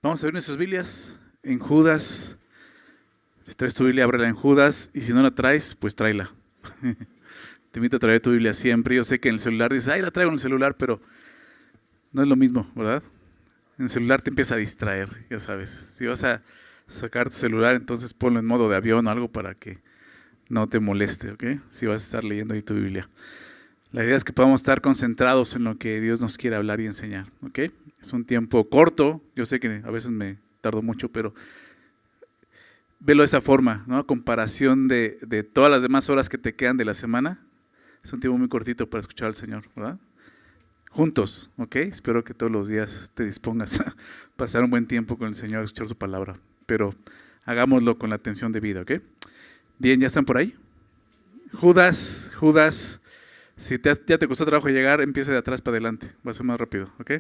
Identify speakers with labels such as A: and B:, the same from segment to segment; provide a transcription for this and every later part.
A: Vamos a ver nuestras Biblias en Judas. Si traes tu Biblia, ábrela en Judas. Y si no la traes, pues tráela. Te invito a traer tu Biblia siempre. Yo sé que en el celular dices, ay, la traigo en el celular, pero no es lo mismo, ¿verdad? En el celular te empieza a distraer, ya sabes. Si vas a sacar tu celular, entonces ponlo en modo de avión o algo para que no te moleste, ¿ok? Si vas a estar leyendo ahí tu Biblia. La idea es que podamos estar concentrados en lo que Dios nos quiere hablar y enseñar, ¿ok? Es un tiempo corto, yo sé que a veces me tardo mucho, pero velo de esa forma, ¿no? A comparación de todas las demás horas que te quedan de la semana, es un tiempo muy cortito para escuchar al Señor, ¿verdad? Juntos, ¿ok? Espero que todos los días te dispongas a pasar un buen tiempo con el Señor, a escuchar su palabra, pero hagámoslo con la atención debida, ¿ok? Bien, ¿ya están por ahí? Judas, si ya te costó trabajo llegar, empieza de atrás para adelante, va a ser más rápido, ¿ok?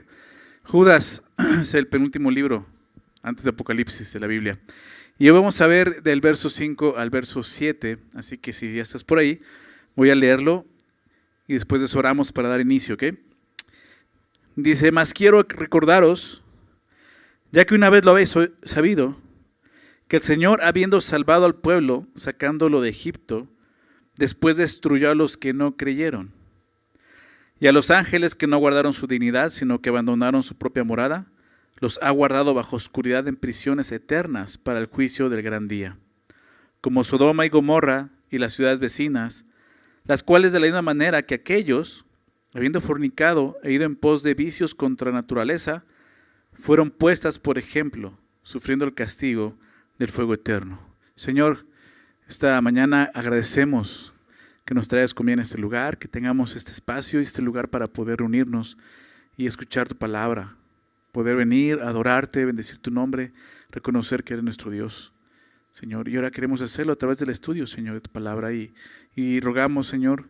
A: Judas es el penúltimo libro antes de Apocalipsis de la Biblia. Y hoy vamos a ver del verso 5 al verso 7, así que si ya estás por ahí, voy a leerlo y después de eso oramos para dar inicio, ¿ok? Dice, mas quiero recordaros, ya que una vez lo habéis sabido, que el Señor, habiendo salvado al pueblo, sacándolo de Egipto, después destruyó a los que no creyeron, y a los ángeles que no guardaron su dignidad, sino que abandonaron su propia morada, los ha guardado bajo oscuridad en prisiones eternas para el juicio del gran día. Como Sodoma y Gomorra y las ciudades vecinas, las cuales de la misma manera que aquellos, habiendo fornicado e ido en pos de vicios contra naturaleza, fueron puestas por ejemplo, sufriendo el castigo del fuego eterno. Señor, esta mañana agradecemos que nos traigas comida en este lugar, que tengamos este espacio y este lugar para poder reunirnos y escuchar tu palabra, poder venir, adorarte, bendecir tu nombre, reconocer que eres nuestro Dios, Señor. Y ahora queremos hacerlo a través del estudio, Señor, de tu palabra y rogamos, Señor,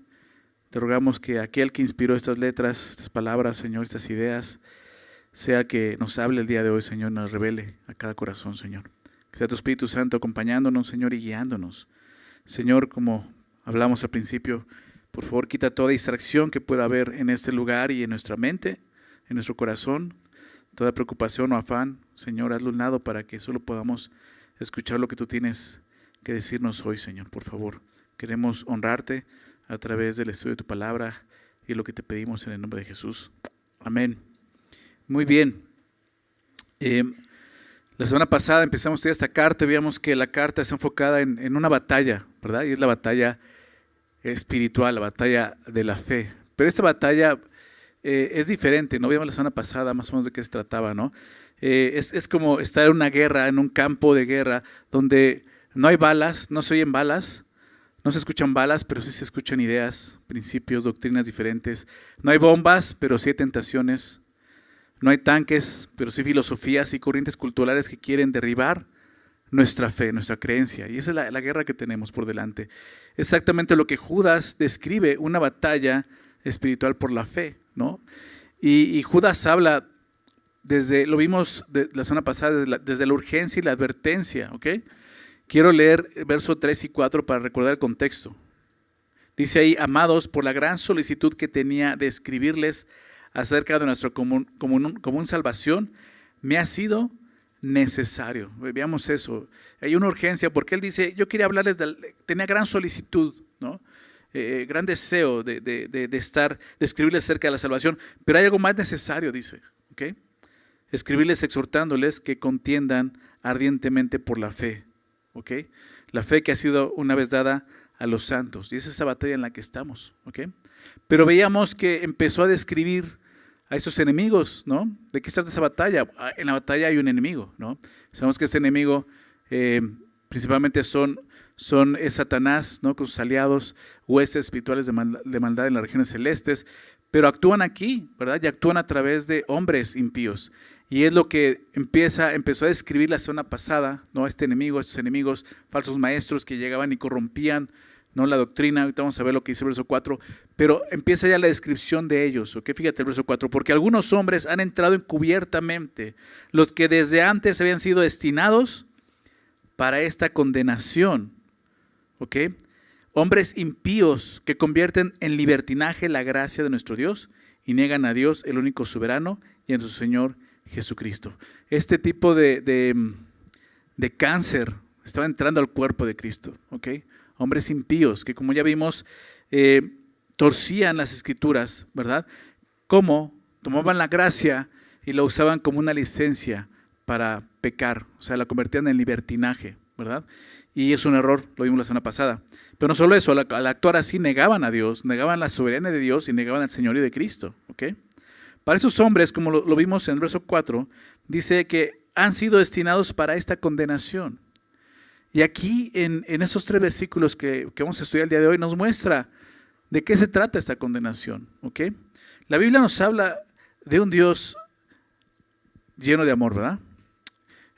A: te rogamos que aquel que inspiró estas letras, estas palabras, Señor, estas ideas, sea que nos hable el día de hoy, Señor, nos revele a cada corazón, Señor. Que sea tu Espíritu Santo acompañándonos, Señor, y guiándonos. Señor, como hablamos al principio, por favor, quita toda distracción que pueda haber en este lugar y en nuestra mente, en nuestro corazón, toda preocupación o afán. Señor, hazlo a un lado para que solo podamos escuchar lo que tú tienes que decirnos hoy, Señor, por favor. Queremos honrarte a través del estudio de tu palabra y lo que te pedimos en el nombre de Jesús. Amén. Muy bien. La semana pasada empezamos a estudiar esta carta, veíamos que la carta está enfocada en una batalla, ¿verdad? Y es la batalla espiritual, la batalla de la fe. Pero esta batalla es diferente, ¿no? Vimos la semana pasada más o menos de qué se trataba, ¿no? Es como estar en una guerra, en un campo de guerra, donde no hay balas, no se oyen balas, no se escuchan balas, pero sí se escuchan ideas, principios, doctrinas diferentes. No hay bombas, pero sí hay tentaciones. No hay tanques, pero sí filosofías y corrientes culturales que quieren derribar nuestra fe, nuestra creencia. Y esa es la guerra que tenemos por delante. Exactamente lo que Judas describe, una batalla espiritual por la fe, ¿no? Y Judas habla, lo vimos la semana pasada, desde la urgencia y la advertencia, ¿ok? Quiero leer versos 3 y 4 para recordar el contexto. Dice ahí, amados, por la gran solicitud que tenía de escribirles acerca de nuestra común salvación, me ha sido necesario. Veamos eso. Hay una urgencia porque él dice, yo quería hablarles, tenía gran solicitud, ¿no? Gran deseo de escribirles acerca de la salvación, pero hay algo más necesario, dice, ¿ok? Escribirles exhortándoles que contiendan ardientemente por la fe, ¿ok? La fe que ha sido una vez dada a los santos, y es esa batalla en la que estamos, ¿ok? Pero veíamos que empezó a describir a esos enemigos, ¿no? ¿De qué se trata esa batalla? En la batalla hay un enemigo, ¿no? Sabemos que ese enemigo principalmente es Satanás, ¿no? Con sus aliados, huestes espirituales de maldad en las regiones celestes, pero actúan aquí, ¿verdad? Y actúan a través de hombres impíos. Y es lo que empezó a describir la semana pasada, ¿no? Este enemigo, estos enemigos, falsos maestros que llegaban y corrompían, ¿no? La doctrina. Ahorita vamos a ver lo que dice el verso 4, pero empieza ya la descripción de ellos, ¿ok? Fíjate el verso 4, porque algunos hombres han entrado encubiertamente, los que desde antes habían sido destinados para esta condenación, ¿ok? Hombres impíos que convierten en libertinaje la gracia de nuestro Dios y niegan a Dios, el único soberano, y a nuestro Señor Jesucristo. Este tipo de cáncer estaba entrando al cuerpo de Cristo, ¿ok? Hombres impíos que, como ya vimos, torcían las escrituras, ¿verdad? Cómo tomaban la gracia y la usaban como una licencia para pecar, o sea, la convertían en libertinaje, ¿verdad? Y es un error, lo vimos la semana pasada. Pero no solo eso, al actuar así negaban a Dios, negaban la soberanía de Dios y negaban al señorío de Cristo, ¿ok? Para esos hombres, como lo vimos en el verso 4, dice que han sido destinados para esta condenación. Y aquí en esos 3 versículos que vamos a estudiar el día de hoy nos muestra de qué se trata esta condenación, ¿ok? La Biblia nos habla de un Dios lleno de amor, ¿verdad?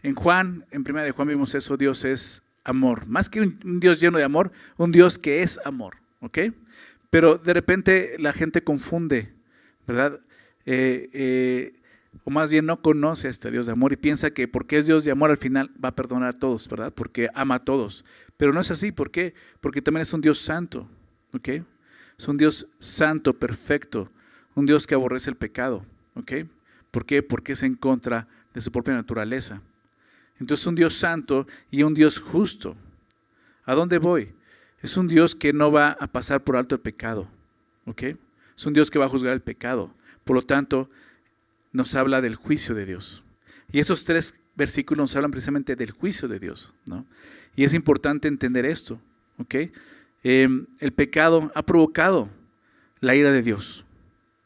A: En primera de Juan vimos eso, Dios es amor. Más que un Dios lleno de amor, un Dios que es amor, ¿ok? Pero de repente la gente confunde, ¿verdad? O más bien no conoce a este Dios de amor y piensa que porque es Dios de amor al final va a perdonar a todos, ¿verdad? Porque ama a todos. Pero no es así, ¿por qué? Porque también es un Dios santo, ¿ok? Es un Dios santo, perfecto, un Dios que aborrece el pecado, ¿ok? ¿Por qué? Porque es en contra de su propia naturaleza. Entonces un Dios santo y un Dios justo. ¿A dónde voy? Es un Dios que no va a pasar por alto el pecado, ¿ok? Es un Dios que va a juzgar el pecado. Por lo tanto, nos habla del juicio de Dios. Y esos 3 versículos nos hablan precisamente del juicio de Dios, ¿no? Y es importante entender esto, ¿ok? El pecado ha provocado la ira de Dios,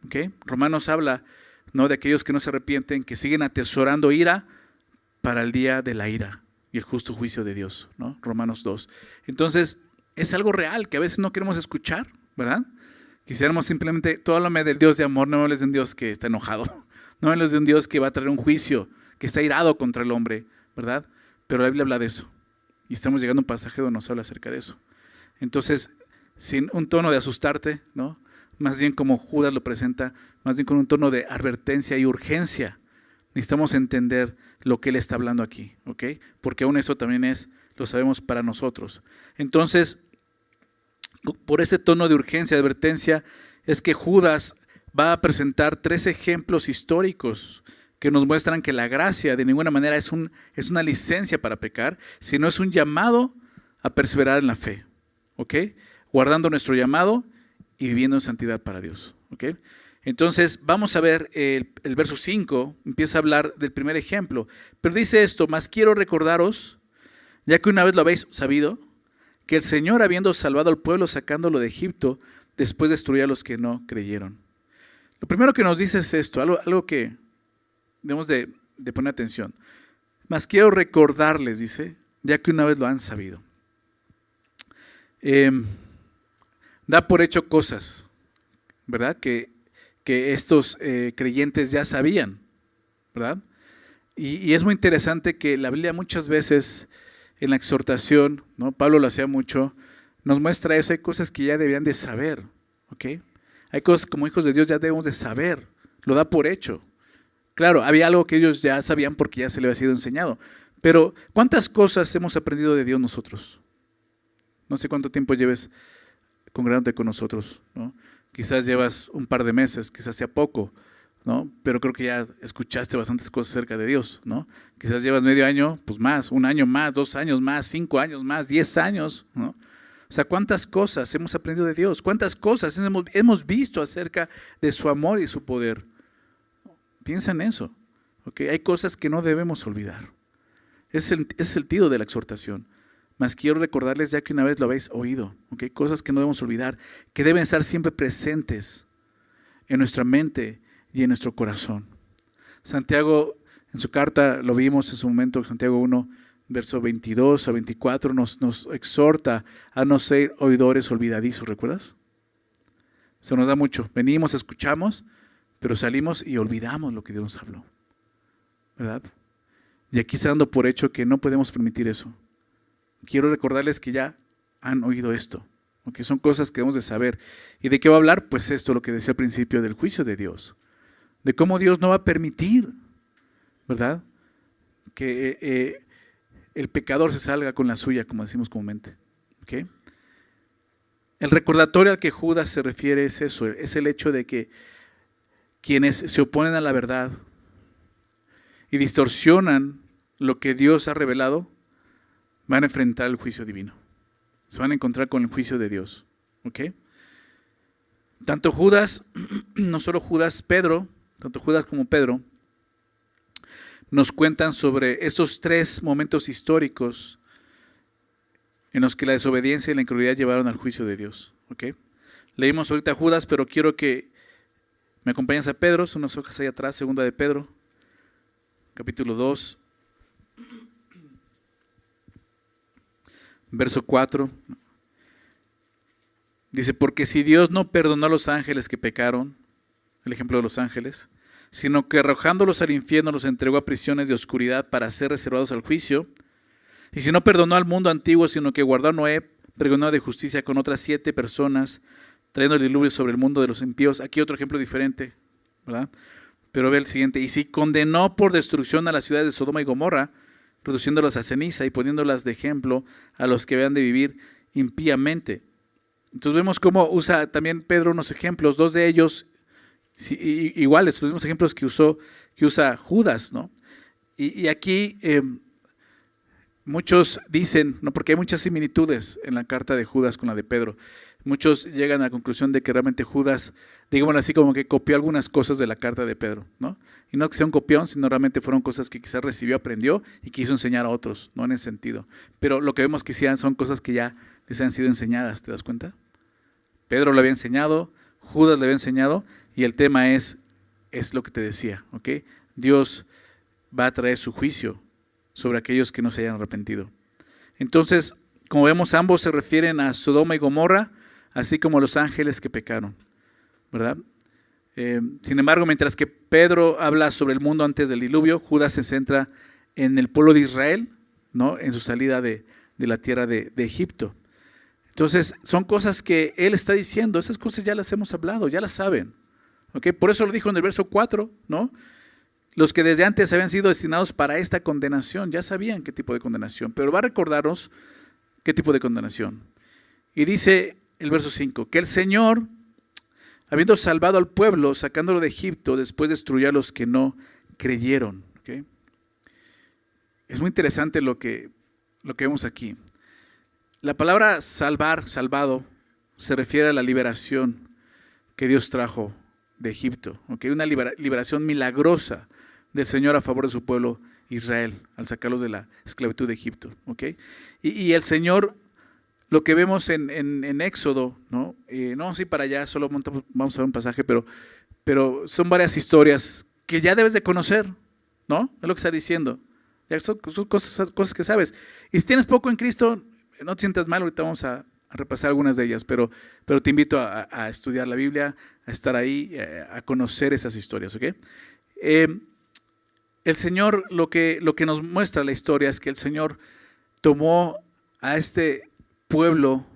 A: ¿ok? Romanos habla, ¿no?, de aquellos que no se arrepienten, que siguen atesorando ira para el día de la ira y el justo juicio de Dios, ¿no? Romanos 2. Entonces, es algo real que a veces no queremos escuchar, ¿verdad? Quisiéramos simplemente, tú háblame del Dios de amor, no me hables de un Dios que está enojado, no me hables de un Dios que va a traer un juicio, que está irado contra el hombre, ¿verdad? Pero la Biblia habla de eso. Y estamos llegando a un pasaje donde nos habla acerca de eso. Entonces, sin un tono de asustarte, ¿no? Más bien como Judas lo presenta, más bien con un tono de advertencia y urgencia. Necesitamos entender lo que él está hablando aquí, ¿ok? Porque aún eso también lo sabemos para nosotros. Entonces, por ese tono de urgencia, de advertencia, es que Judas va a presentar 3 ejemplos históricos que nos muestran que la gracia de ninguna manera es una licencia para pecar, sino es un llamado a perseverar en la fe, ¿ok? Guardando nuestro llamado y viviendo en santidad para Dios, ¿ok? Entonces vamos a ver el verso 5, empieza a hablar del primer ejemplo, pero dice esto: mas quiero recordaros, ya que una vez lo habéis sabido, que el Señor, habiendo salvado al pueblo sacándolo de Egipto, después destruyó a los que no creyeron. Lo primero que nos dice es esto, algo que debemos de poner atención. Mas quiero recordarles, dice, ya que una vez lo han sabido. Da por hecho cosas, ¿verdad? Que estos creyentes ya sabían, ¿verdad? Y es muy interesante que la Biblia muchas veces en la exhortación, ¿no? Pablo lo hacía mucho, nos muestra eso. Hay cosas que ya deberían de saber, ¿ok? Hay cosas como hijos de Dios ya debemos de saber, lo da por hecho. Claro, había algo que ellos ya sabían porque ya se les había sido enseñado, pero ¿cuántas cosas hemos aprendido de Dios nosotros? No sé cuánto tiempo lleves congregándote con nosotros, ¿no? Quizás llevas un par de meses, quizás sea poco, ¿no? Pero creo que ya escuchaste bastantes cosas acerca de Dios, ¿no? Quizás llevas medio año, pues más, 1 año más, 2 años más, 5 años más, 10 años, ¿no? O sea, ¿cuántas cosas hemos aprendido de Dios? ¿Cuántas cosas hemos visto acerca de su amor y su poder? Piensa en eso, ¿ok? Hay cosas que no debemos olvidar. Ese es el sentido de la exhortación. Mas quiero recordarles, ya que una vez lo habéis oído, ¿ok? Cosas que no debemos olvidar, que deben estar siempre presentes en nuestra mente y en nuestro corazón. Santiago, en su carta, lo vimos en su momento, Santiago 1, verso 22 a 24, nos exhorta a no ser oidores olvidadizos, ¿recuerdas? Se nos da mucho. Venimos, escuchamos, pero salimos y olvidamos lo que Dios nos habló, ¿verdad? Y aquí está dando por hecho que no podemos permitir eso. Quiero recordarles que ya han oído esto, porque son cosas que debemos de saber. ¿Y de qué va a hablar? Pues esto, lo que decía al principio, del juicio de Dios. De cómo Dios no va a permitir, ¿verdad?, que el pecador se salga con la suya, como decimos comúnmente, ¿okay? El recordatorio al que Judas se refiere es eso, es el hecho de que quienes se oponen a la verdad y distorsionan lo que Dios ha revelado, van a enfrentar el juicio divino. Se van a encontrar con el juicio de Dios. ¿Ok? Tanto Judas, no solo Judas, Pedro, tanto Judas como Pedro, nos cuentan sobre esos 3 momentos históricos en los que la desobediencia y la incredulidad llevaron al juicio de Dios. ¿Ok? Leímos ahorita a Judas, pero quiero que me acompañes a Pedro, son unas hojas ahí atrás, segunda de Pedro, capítulo 2, verso 4. Dice, porque si Dios no perdonó a los ángeles que pecaron, el ejemplo de los ángeles, sino que arrojándolos al infierno los entregó a prisiones de oscuridad para ser reservados al juicio, y si no perdonó al mundo antiguo, sino que guardó a Noé, pregonó de justicia con otras 7 personas, trayendo el diluvio sobre el mundo de los impíos. Aquí otro ejemplo diferente, ¿verdad? Pero ve el siguiente, y si condenó por destrucción a las ciudades de Sodoma y Gomorra, reduciéndolas a ceniza y poniéndolas de ejemplo a los que habían de vivir impíamente. Entonces vemos cómo usa también Pedro unos ejemplos, 2 de ellos iguales, los mismos ejemplos que usa Judas, ¿no? Y aquí muchos dicen, no, porque hay muchas similitudes en la carta de Judas con la de Pedro. Muchos llegan a la conclusión de que realmente Judas, digamos así, como que copió algunas cosas de la carta de Pedro, ¿no? Y no que sea un copión, sino realmente fueron cosas que quizás recibió, aprendió y quiso enseñar a otros, no en ese sentido. Pero lo que vemos que sí son cosas que ya les han sido enseñadas, ¿te das cuenta? Pedro le había enseñado, Judas le había enseñado, y el tema es lo que te decía, ¿ok? Dios va a traer su juicio sobre aquellos que no se hayan arrepentido. Entonces, como vemos, ambos se refieren a Sodoma y Gomorra, así como a los ángeles que pecaron, ¿verdad? Sin embargo, mientras que Pedro habla sobre el mundo antes del diluvio, Judas se centra en el pueblo de Israel, ¿no? En su salida de la tierra de Egipto. Entonces, son cosas que él está diciendo, esas cosas ya las hemos hablado, ya las saben. ¿Okay? Por eso lo dijo en el verso 4, ¿no? Los que desde antes habían sido destinados para esta condenación, ya sabían qué tipo de condenación, pero va a recordarnos qué tipo de condenación. Y dice el verso 5, que el Señor, habiendo salvado al pueblo, sacándolo de Egipto, después destruyó a los que no creyeron. ¿Okay? Es muy interesante lo que vemos aquí. La palabra salvar, salvado, se refiere a la liberación que Dios trajo de Egipto. ¿Okay? Una liberación milagrosa del Señor a favor de su pueblo Israel, al sacarlos de la esclavitud de Egipto. ¿Okay? Y el Señor, lo que vemos en Éxodo, ¿no? No vamos a ir para allá, solo vamos a ver un pasaje, pero son varias historias que ya debes de conocer, ¿no? Es lo que está diciendo. Ya son cosas que sabes. Y si tienes poco en Cristo, no te sientas mal, ahorita vamos a repasar algunas de ellas, pero te invito a estudiar la Biblia, a estar ahí, a conocer esas historias. ¿Okay? El Señor, lo que nos muestra la historia es que el Señor tomó a este pueblo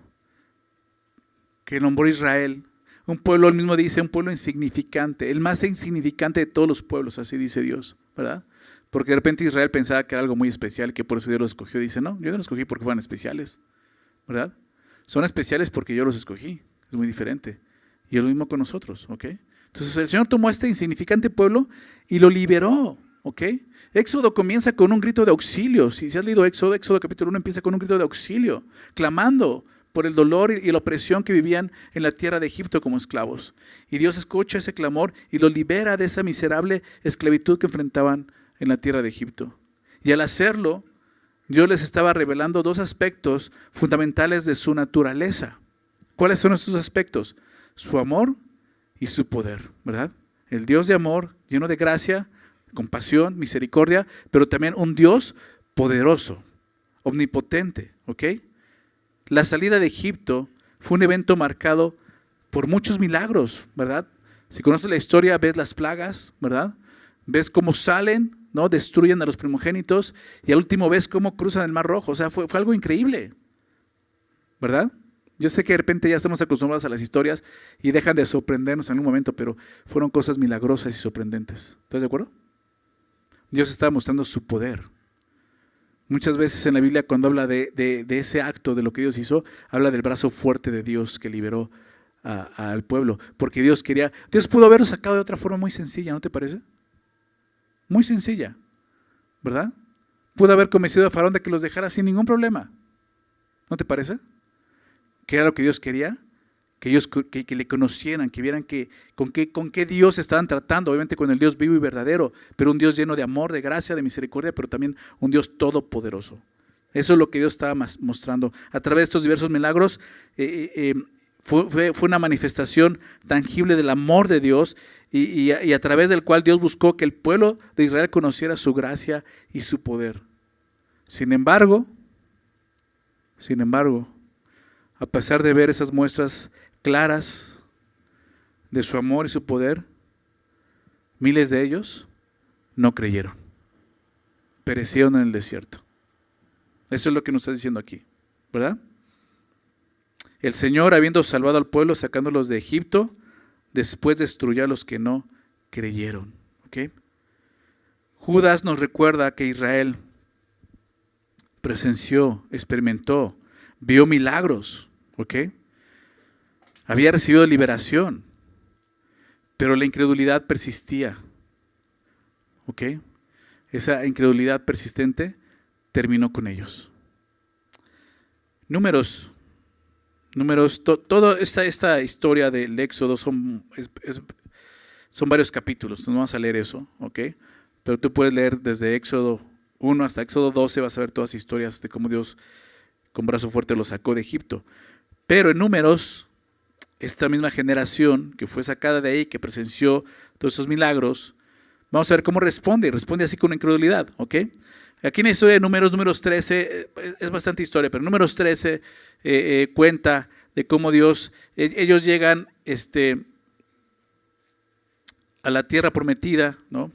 A: que nombró Israel, un pueblo, él mismo dice, un pueblo insignificante, el más insignificante de todos los pueblos, así dice Dios, ¿verdad? Porque de repente Israel pensaba que era algo muy especial, que por eso Dios los escogió. Dice, no, yo no los escogí porque fueran especiales, ¿verdad? Son especiales porque yo los escogí, es muy diferente. Y es lo mismo con nosotros, ¿ok? Entonces el Señor tomó a este insignificante pueblo y lo liberó, ¿ok? Éxodo comienza con un grito de auxilio. Si has leído Éxodo capítulo 1 empieza con un grito de auxilio, clamando por el dolor y la opresión que vivían en la tierra de Egipto como esclavos. Y Dios escucha ese clamor y los libera de esa miserable esclavitud que enfrentaban en la tierra de Egipto. Y al hacerlo, Dios les estaba revelando 2 aspectos fundamentales de su naturaleza. ¿Cuáles son estos aspectos? Su amor y su poder, ¿verdad? El Dios de amor, lleno de gracia, compasión, misericordia, pero también un Dios poderoso, omnipotente, ¿ok? La salida de Egipto fue un evento marcado por muchos milagros, ¿verdad? Si conoces la historia, ves las plagas, ¿verdad? Ves cómo salen, ¿no? Destruyen a los primogénitos y al último ves cómo cruzan el Mar Rojo. O sea, fue algo increíble, ¿verdad? Yo sé que de repente ya estamos acostumbrados a las historias y dejan de sorprendernos en un momento, pero fueron cosas milagrosas y sorprendentes. ¿Estás de acuerdo? Dios está mostrando su poder. Muchas veces en la Biblia cuando habla de ese acto, de lo que Dios hizo, habla del brazo fuerte de Dios que liberó al pueblo. Porque Dios pudo haberlo sacado de otra forma muy sencilla, ¿no te parece? Muy sencilla. ¿verdad? Pudo haber convencido a Faraón de que los dejara sin ningún problema. ¿No te parece? ¿Qué era lo que Dios quería? Que ellos que le conocieran, que vieran con qué Dios estaban tratando, obviamente con el Dios vivo y verdadero, pero un Dios lleno de amor, de gracia, de misericordia, pero también un Dios todopoderoso. Eso es lo que Dios estaba mostrando. A través de estos diversos milagros fue una manifestación tangible del amor de Dios y a través del cual Dios buscó que el pueblo de Israel conociera su gracia y su poder. Sin embargo, a pesar de ver esas muestras claras de su amor y su poder, miles de ellos no creyeron. Perecieron en el desierto. Eso es lo que nos está diciendo aquí, ¿verdad? El Señor, habiendo salvado al pueblo, sacándolos de Egipto, después destruyó a los que no creyeron. ¿Okay? Judas nos recuerda que Israel presenció, experimentó, vio milagros. ¿Okay? Había recibido liberación, pero la incredulidad persistía. ¿Okay? Esa incredulidad persistente terminó con ellos. Números, toda esta historia del Éxodo son varios capítulos, no vamos a leer eso, ¿ok? Pero tú puedes leer desde Éxodo 1 hasta Éxodo 12, vas a ver todas las historias de cómo Dios con brazo fuerte los sacó de Egipto. Pero en Números, esta misma generación que fue sacada de ahí, que presenció todos esos milagros, vamos a ver cómo responde así con incredulidad, ¿ok? Aquí en la historia de Números 13, es bastante historia, pero Números 13 cuenta de cómo Dios, ellos llegan a la tierra prometida, ¿no?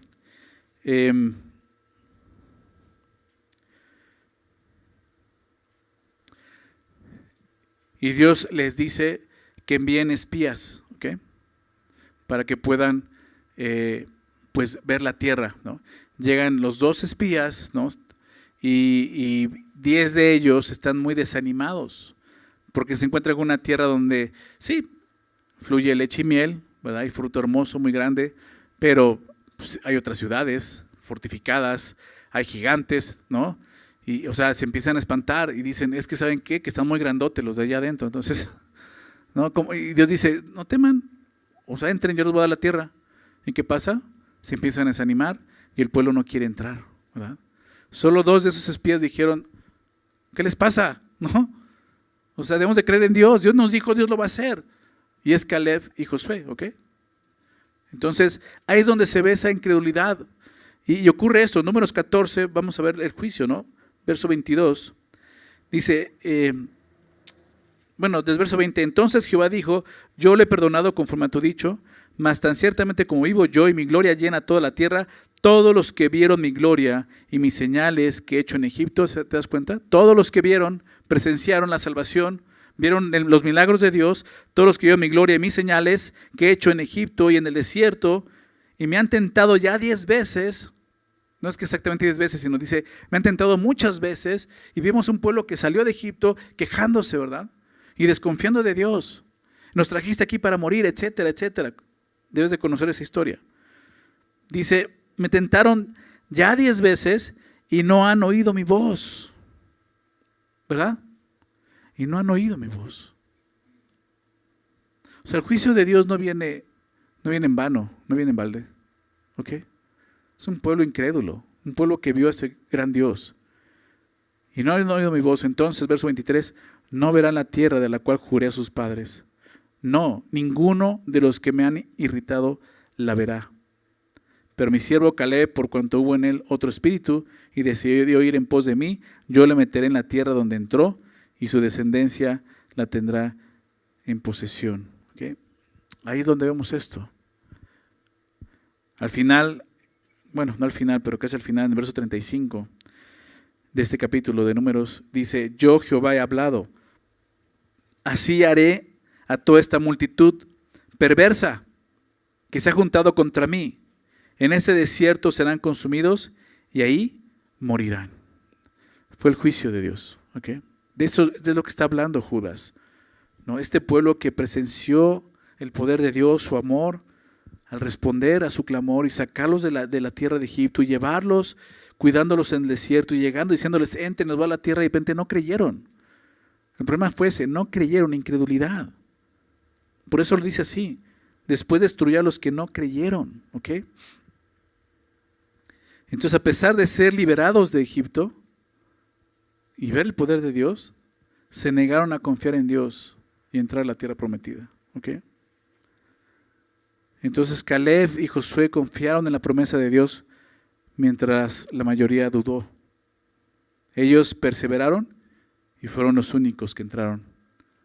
A: Y Dios les dice que envíen espías, ¿ok? Para que puedan pues ver la tierra, ¿no? Llegan los 2 espías, ¿no? Y 10 de ellos están muy desanimados porque se encuentran en una tierra donde sí, fluye leche y miel, ¿verdad? Hay fruto hermoso, muy grande, pero pues, hay otras ciudades fortificadas, hay gigantes, ¿no? Y, o sea, se empiezan a espantar y dicen, es que ¿saben qué? Que están muy grandotes los de allá adentro. Entonces, ¿no? Y Dios dice, no teman, o sea, entren, yo les voy a dar la tierra. ¿Y qué pasa? Se empiezan a desanimar y el pueblo no quiere entrar, ¿verdad? Solo 2 de esos espías dijeron, ¿qué les pasa? ¿No? O sea, debemos de creer en Dios. Dios nos dijo, Dios lo va a hacer. Y es Caleb y Josué, ¿ok? Entonces, ahí es donde se ve esa incredulidad. Y ocurre esto, en Números 14, vamos a ver el juicio, ¿no? Verso 22, dice, desde verso 20, entonces Jehová dijo, yo le he perdonado conforme a tu dicho, mas tan ciertamente como vivo yo y mi gloria llena toda la tierra, todos los que vieron mi gloria y mis señales que he hecho en Egipto, ¿te das cuenta? Todos los que vieron, presenciaron la salvación, vieron los milagros de Dios, todos los que vieron mi gloria y mis señales que he hecho en Egipto y en el desierto, y me han tentado ya 10 veces, no es que exactamente 10 veces, sino dice, me han tentado muchas veces, y vimos un pueblo que salió de Egipto quejándose, ¿verdad? Y desconfiando de Dios. Nos trajiste aquí para morir, etcétera, etcétera. Debes de conocer esa historia. Dice, me tentaron ya 10 veces y no han oído mi voz. ¿Verdad? Y no han oído mi voz. O sea, el juicio de Dios no viene en vano, no viene en balde. ¿Ok? Es un pueblo incrédulo, un pueblo que vio a ese gran Dios. Y no han oído mi voz. Entonces, verso 23, no verán la tierra de la cual juré a sus padres. No, ninguno de los que me han irritado la verá. Pero mi siervo Caleb, por cuanto hubo en él otro espíritu y decidió ir en pos de mí, yo le meteré en la tierra donde entró y su descendencia la tendrá en posesión. ¿Okay? Ahí es donde vemos esto. Al final, no al final, pero casi al final, en el verso 35 de este capítulo de Números, dice, yo Jehová he hablado, así haré a toda esta multitud perversa que se ha juntado contra mí. En ese desierto serán consumidos y ahí morirán. Fue el juicio de Dios. ¿Okay? De eso es de lo que está hablando Judas, ¿no? Este pueblo que presenció el poder de Dios, su amor, al responder a su clamor y sacarlos de la tierra de Egipto y llevarlos, cuidándolos en el desierto y llegando diciéndoles, entren, nos va a la tierra, y de repente no creyeron. El problema fue ese, no creyeron, incredulidad. Por eso lo dice así, después destruyó a los que no creyeron, ¿ok? Entonces, a pesar de ser liberados de Egipto y ver el poder de Dios, se negaron a confiar en Dios y entrar a la tierra prometida, ¿ok? Entonces Caleb y Josué confiaron en la promesa de Dios mientras la mayoría dudó. Ellos perseveraron y fueron los únicos que entraron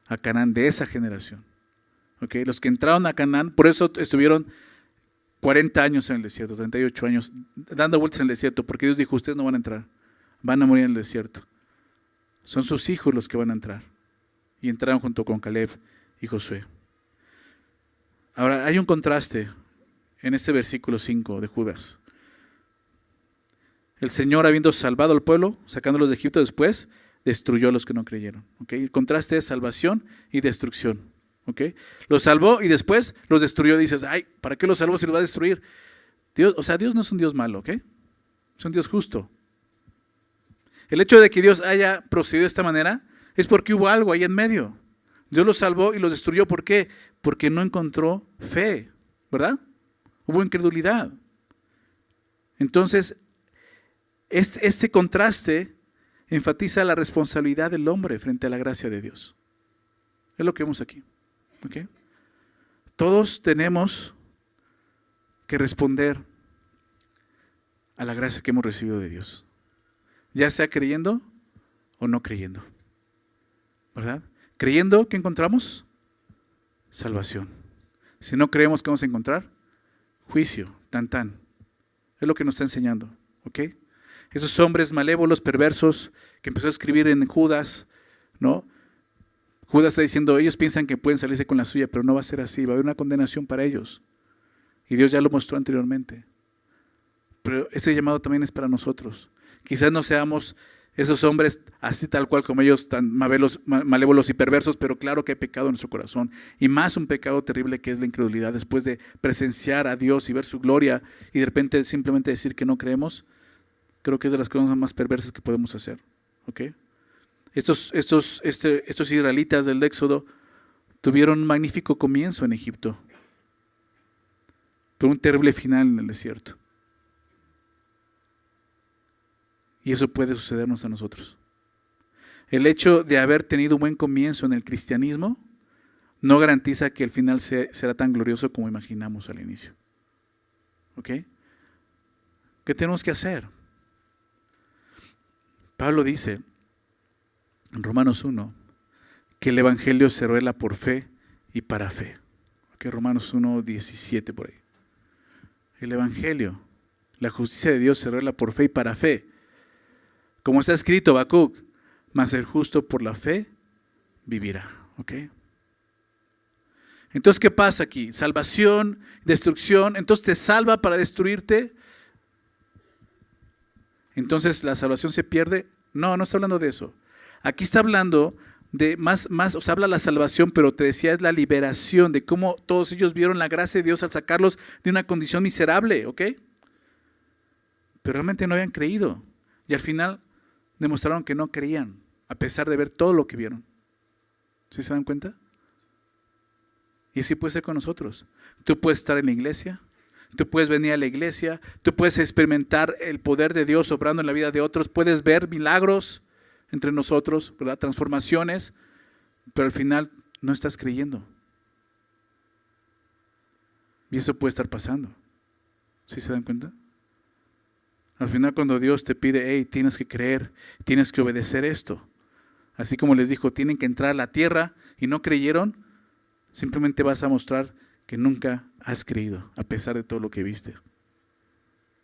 A: a Canaán de esa generación. ¿Okay? Los que entraron a Canaán, por eso estuvieron 40 años en el desierto, 38 años, dando vueltas en el desierto, porque Dios dijo, ustedes no van a entrar, van a morir en el desierto. Son sus hijos los que van a entrar. Y entraron junto con Caleb y Josué. Ahora, hay un contraste en este versículo 5 de Judas. El Señor, habiendo salvado al pueblo, sacándolos de Egipto después, destruyó a los que no creyeron. ¿Okay? El contraste es salvación y destrucción. ¿Okay? Los salvó y después los destruyó. Dices, ay, ¿para qué los salvó si los va a destruir? Dios, o sea, Dios no es un Dios malo, ¿ok? Es un Dios justo. El hecho de que Dios haya procedido de esta manera es porque hubo algo ahí en medio. Dios los salvó y los destruyó. ¿Por qué? Porque no encontró fe, ¿verdad? Hubo incredulidad. Entonces, este contraste enfatiza la responsabilidad del hombre frente a la gracia de Dios. Es lo que vemos aquí. ¿Okay? Todos tenemos que responder a la gracia que hemos recibido de Dios, ya sea creyendo o no creyendo, ¿verdad? Creyendo, ¿qué encontramos? Salvación. Si no creemos, ¿qué vamos a encontrar? Juicio, tan. Es lo que nos está enseñando, ¿ok? Esos hombres malévolos, perversos, que empezó a escribir en Judas, ¿no? Judas está diciendo, ellos piensan que pueden salirse con la suya, pero no va a ser así, va a haber una condenación para ellos. Y Dios ya lo mostró anteriormente. Pero ese llamado también es para nosotros. Quizás no seamos esos hombres así tal cual como ellos, tan malévolos y perversos, pero claro que hay pecado en nuestro corazón. Y más un pecado terrible que es la incredulidad. Después de presenciar a Dios y ver su gloria y de repente simplemente decir que no creemos, creo que es de las cosas más perversas que podemos hacer. ¿Ok? Estos israelitas del Éxodo tuvieron un magnífico comienzo en Egipto, pero un terrible final en el desierto. Y eso puede sucedernos a nosotros. El hecho de haber tenido un buen comienzo en el cristianismo no garantiza que el final será tan glorioso como imaginamos al inicio. ¿Ok? ¿Qué tenemos que hacer? Pablo dice en Romanos 1 que el evangelio se revela por fe y para fe. ¿Ok? Romanos 1, 17 por ahí. El evangelio, la justicia de Dios se revela por fe y para fe. Como está escrito, Habacuc, mas el justo por la fe vivirá. ¿Ok? Entonces, ¿qué pasa aquí? Salvación, destrucción. Entonces, ¿te salva para destruirte? Entonces, ¿la salvación se pierde? No está hablando de eso. Aquí está hablando de más, o sea, habla la salvación, pero te decía, es la liberación, de cómo todos ellos vieron la gracia de Dios al sacarlos de una condición miserable, ¿ok? Pero realmente no habían creído. Y al final demostraron que no creían, a pesar de ver todo lo que vieron. ¿Sí se dan cuenta? Y así puede ser con nosotros. Tú puedes estar en la iglesia, tú puedes venir a la iglesia, tú puedes experimentar el poder de Dios obrando en la vida de otros, puedes ver milagros entre nosotros, ¿verdad? Transformaciones, pero al final no estás creyendo. Y eso puede estar pasando. ¿Sí se dan cuenta? Al final, cuando Dios te pide, hey, tienes que creer, tienes que obedecer esto. Así como les dijo, tienen que entrar a la tierra y no creyeron, simplemente vas a mostrar que nunca has creído, a pesar de todo lo que viste.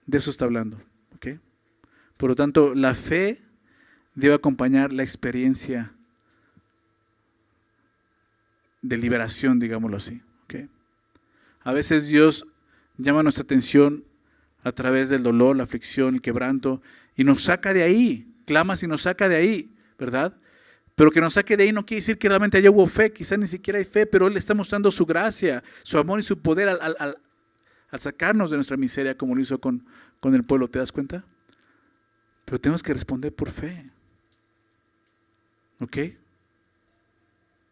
A: De eso está hablando. ¿Okay? Por lo tanto, la fe debe acompañar la experiencia de liberación, digámoslo así. ¿Okay? A veces Dios llama nuestra atención a través del dolor, la aflicción, el quebranto, y nos saca de ahí, clamas y nos saca de ahí, ¿verdad? Pero que nos saque de ahí no quiere decir que realmente haya hubo fe, quizás ni siquiera hay fe, pero Él está mostrando su gracia, su amor y su poder al sacarnos de nuestra miseria como lo hizo con el pueblo, ¿te das cuenta? Pero tenemos que responder por fe. ¿Ok?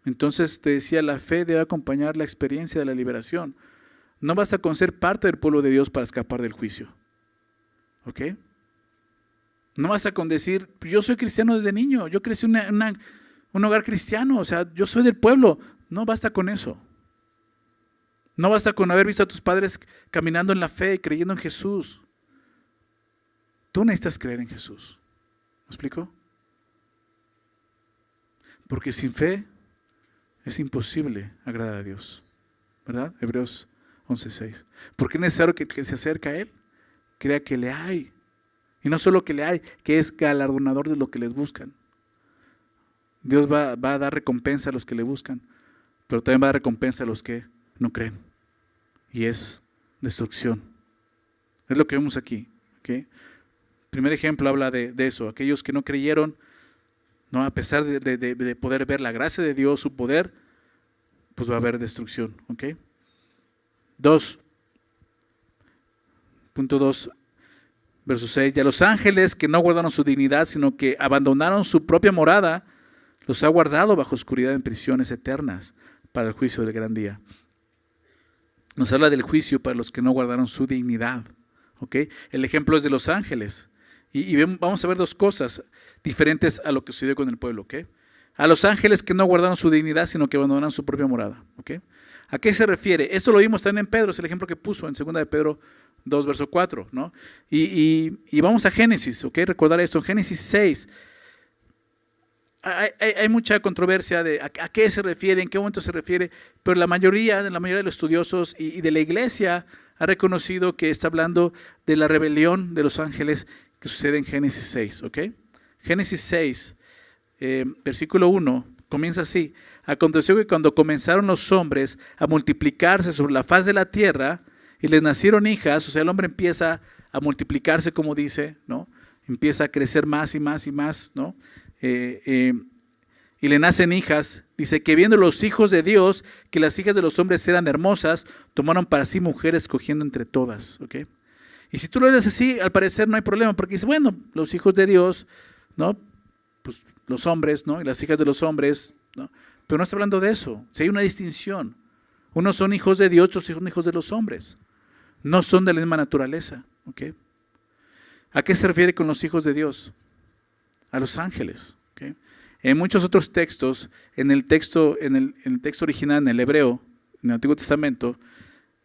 A: Entonces te decía, la fe debe acompañar la experiencia de la liberación. No basta con ser parte del pueblo de Dios para escapar del juicio. ¿Ok? No basta con decir, yo soy cristiano desde niño, yo crecí en un hogar cristiano, o sea, yo soy del pueblo. No basta con eso. No basta con haber visto a tus padres caminando en la fe y creyendo en Jesús. Tú necesitas creer en Jesús. ¿Me explico? Porque sin fe es imposible agradar a Dios. ¿Verdad? Hebreos 11:6. Porque es necesario que se acerque a Él, crea que le hay. Y no solo que le hay, que es galardonador de lo que les buscan. Dios va a dar recompensa a los que le buscan, pero también va a dar recompensa a los que no creen. Y es destrucción. Es lo que vemos aquí. ¿Okay? El primer ejemplo habla de eso. Aquellos que no creyeron, ¿no? A pesar de poder ver la gracia de Dios, su poder, pues va a haber destrucción. ¿Okay? 2. Punto 2. Verso 6, y a los ángeles que no guardaron su dignidad, sino que abandonaron su propia morada, los ha guardado bajo oscuridad en prisiones eternas para el juicio del gran día. Nos habla del juicio para los que no guardaron su dignidad. ¿Okay? El ejemplo es de los ángeles. Y vamos a ver dos cosas diferentes a lo que sucedió con el pueblo. ¿Okay? A los ángeles que no guardaron su dignidad, sino que abandonaron su propia morada. ¿Okay? ¿A qué se refiere? Esto lo vimos también en Pedro, es el ejemplo que puso en 2 de Pedro 2, verso 4, ¿no? Y vamos a Génesis, ¿ok? Recordar esto, en Génesis 6 hay mucha controversia de a qué se refiere, en qué momento se refiere, pero la mayoría de los estudiosos y de la iglesia ha reconocido que está hablando de la rebelión de los ángeles que sucede en Génesis 6, ¿ok? Génesis 6, versículo 1, comienza así. Aconteció que cuando comenzaron los hombres a multiplicarse sobre la faz de la tierra y les nacieron hijas, o sea, el hombre empieza a multiplicarse, como dice, ¿no? Empieza a crecer más y más y más, ¿no? Y le nacen hijas. Dice que viendo los hijos de Dios que las hijas de los hombres eran hermosas, tomaron para sí mujeres escogiendo entre todas, ¿ok? Y si tú lo ves así, al parecer no hay problema, porque dice, bueno, los hijos de Dios, ¿no? Pues los hombres, ¿no? Y las hijas de los hombres, ¿no? Pero no está hablando de eso. Si hay una distinción. Unos son hijos de Dios, otros son hijos de los hombres. No son de la misma naturaleza. ¿Okay? ¿A qué se refiere con los hijos de Dios? A los ángeles. ¿Okay? En muchos otros textos, en el texto original, en el hebreo, en el Antiguo Testamento,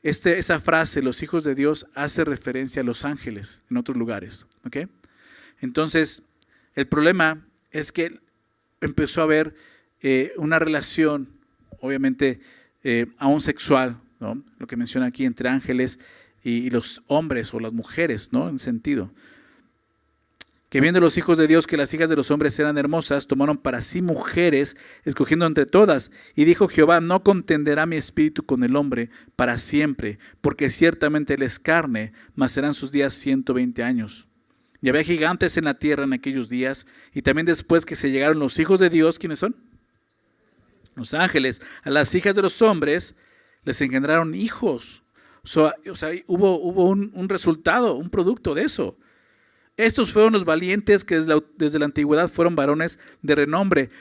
A: esa frase, los hijos de Dios, hace referencia a los ángeles en otros lugares. ¿Okay? Entonces, el problema es que empezó a haber una relación, obviamente, aún sexual, ¿no? Lo que menciona aquí entre ángeles y los hombres o las mujeres, ¿no? En sentido. Que viendo los hijos de Dios que las hijas de los hombres eran hermosas, tomaron para sí mujeres, escogiendo entre todas. Y dijo Jehová, no contenderá mi espíritu con el hombre para siempre, porque ciertamente él es carne, mas serán sus días 120 años. Y había gigantes en la tierra en aquellos días, y también después que se llegaron los hijos de Dios, ¿quiénes son? Los ángeles. A las hijas de los hombres les engendraron hijos. O sea, hubo un resultado, un producto de eso. Estos fueron los valientes que desde la antigüedad fueron varones de renombre.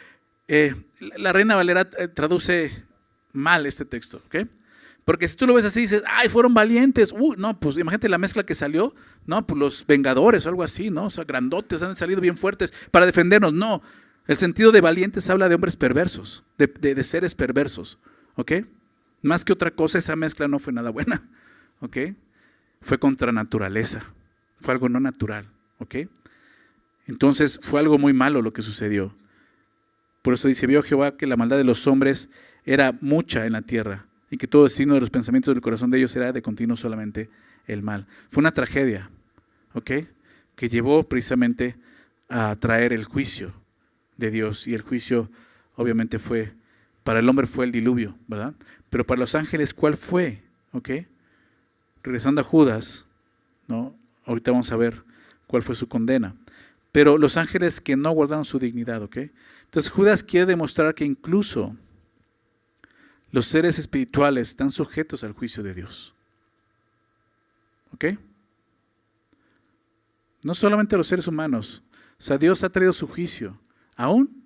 A: La Reina Valera traduce mal este texto, ¿ok? Porque si tú lo ves así, dices, ¡ay, fueron valientes! No, pues imagínate la mezcla que salió, ¿no? Pues los Vengadores o algo así, ¿no? O sea, grandotes, han salido bien fuertes para defendernos. No, el sentido de valientes habla de hombres perversos, de seres perversos, ¿ok? Más que otra cosa, esa mezcla no fue nada buena, ¿ok? Fue contra naturaleza, fue algo no natural, ¿ok? Entonces fue algo muy malo lo que sucedió. Por eso dice, vio Jehová que la maldad de los hombres era mucha en la tierra y que todo el signo de los pensamientos del corazón de ellos era de continuo solamente el mal. Fue una tragedia, ¿ok? Que llevó precisamente a traer el juicio de Dios, y el juicio obviamente para el hombre fue el diluvio, ¿verdad? Pero para los ángeles, ¿cuál fue? ¿Ok? Regresando a Judas, ¿no? Ahorita vamos a ver cuál fue su condena. Pero los ángeles que no guardaron su dignidad, ¿ok? Entonces Judas quiere demostrar que incluso los seres espirituales están sujetos al juicio de Dios. ¿Ok? No solamente a los seres humanos. O sea, Dios ha traído su juicio, aún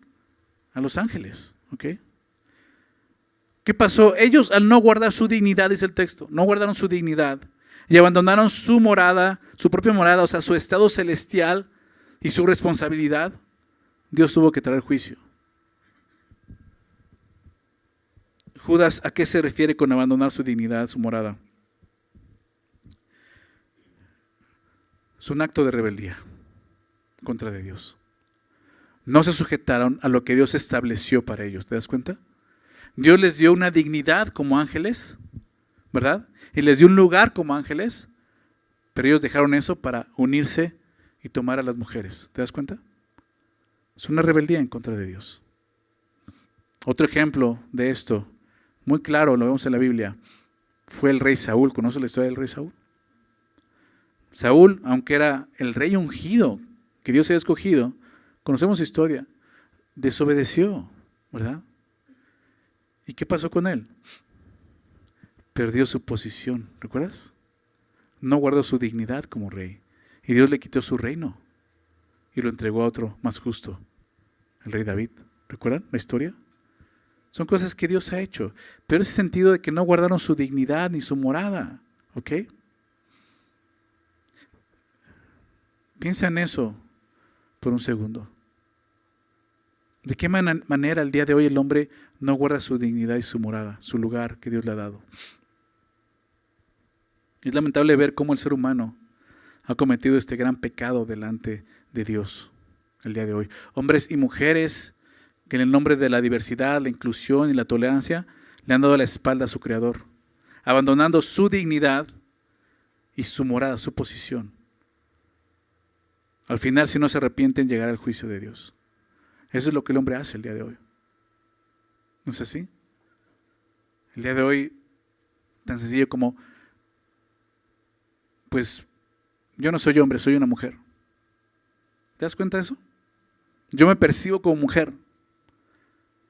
A: a los ángeles. ¿Ok? ¿Qué pasó? Ellos, al no guardar su dignidad, dice el texto, no guardaron su dignidad y abandonaron su morada, su propia morada, o sea, su estado celestial y su responsabilidad, Dios tuvo que traer juicio. Judas, ¿a qué se refiere con abandonar su dignidad, su morada? Es un acto de rebeldía contra de Dios. No se sujetaron a lo que Dios estableció para ellos, ¿te das cuenta? Dios les dio una dignidad como ángeles, ¿verdad? Y les dio un lugar como ángeles, pero ellos dejaron eso para unirse y tomar a las mujeres, ¿te das cuenta? Es una rebeldía en contra de Dios. Otro ejemplo de esto, muy claro, lo vemos en la Biblia, fue el rey Saúl. ¿Conoce la historia del rey Saúl? Saúl, aunque era el rey ungido, que Dios había escogido, conocemos su historia, desobedeció, ¿verdad? ¿Y qué pasó con él? Perdió su posición, ¿recuerdas? No guardó su dignidad como rey. Y Dios le quitó su reino y lo entregó a otro más justo, el rey David. ¿Recuerdan la historia? Son cosas que Dios ha hecho, pero ese sentido de que no guardaron su dignidad ni su morada, ¿ok? Piensa en eso por un segundo. ¿De qué manera el día de hoy el hombre no guarda su dignidad y su morada, su lugar que Dios le ha dado? Es lamentable ver cómo el ser humano ha cometido este gran pecado delante de Dios el día de hoy. Hombres y mujeres que en el nombre de la diversidad, la inclusión y la tolerancia le han dado la espalda a su Creador, abandonando su dignidad y su morada, su posición. Al final, si no se arrepienten, llegará al juicio de Dios. Eso es lo que el hombre hace el día de hoy. ¿No es así? El día de hoy, tan sencillo como, pues, yo no soy hombre, soy una mujer. ¿Te das cuenta de eso? Yo me percibo como mujer.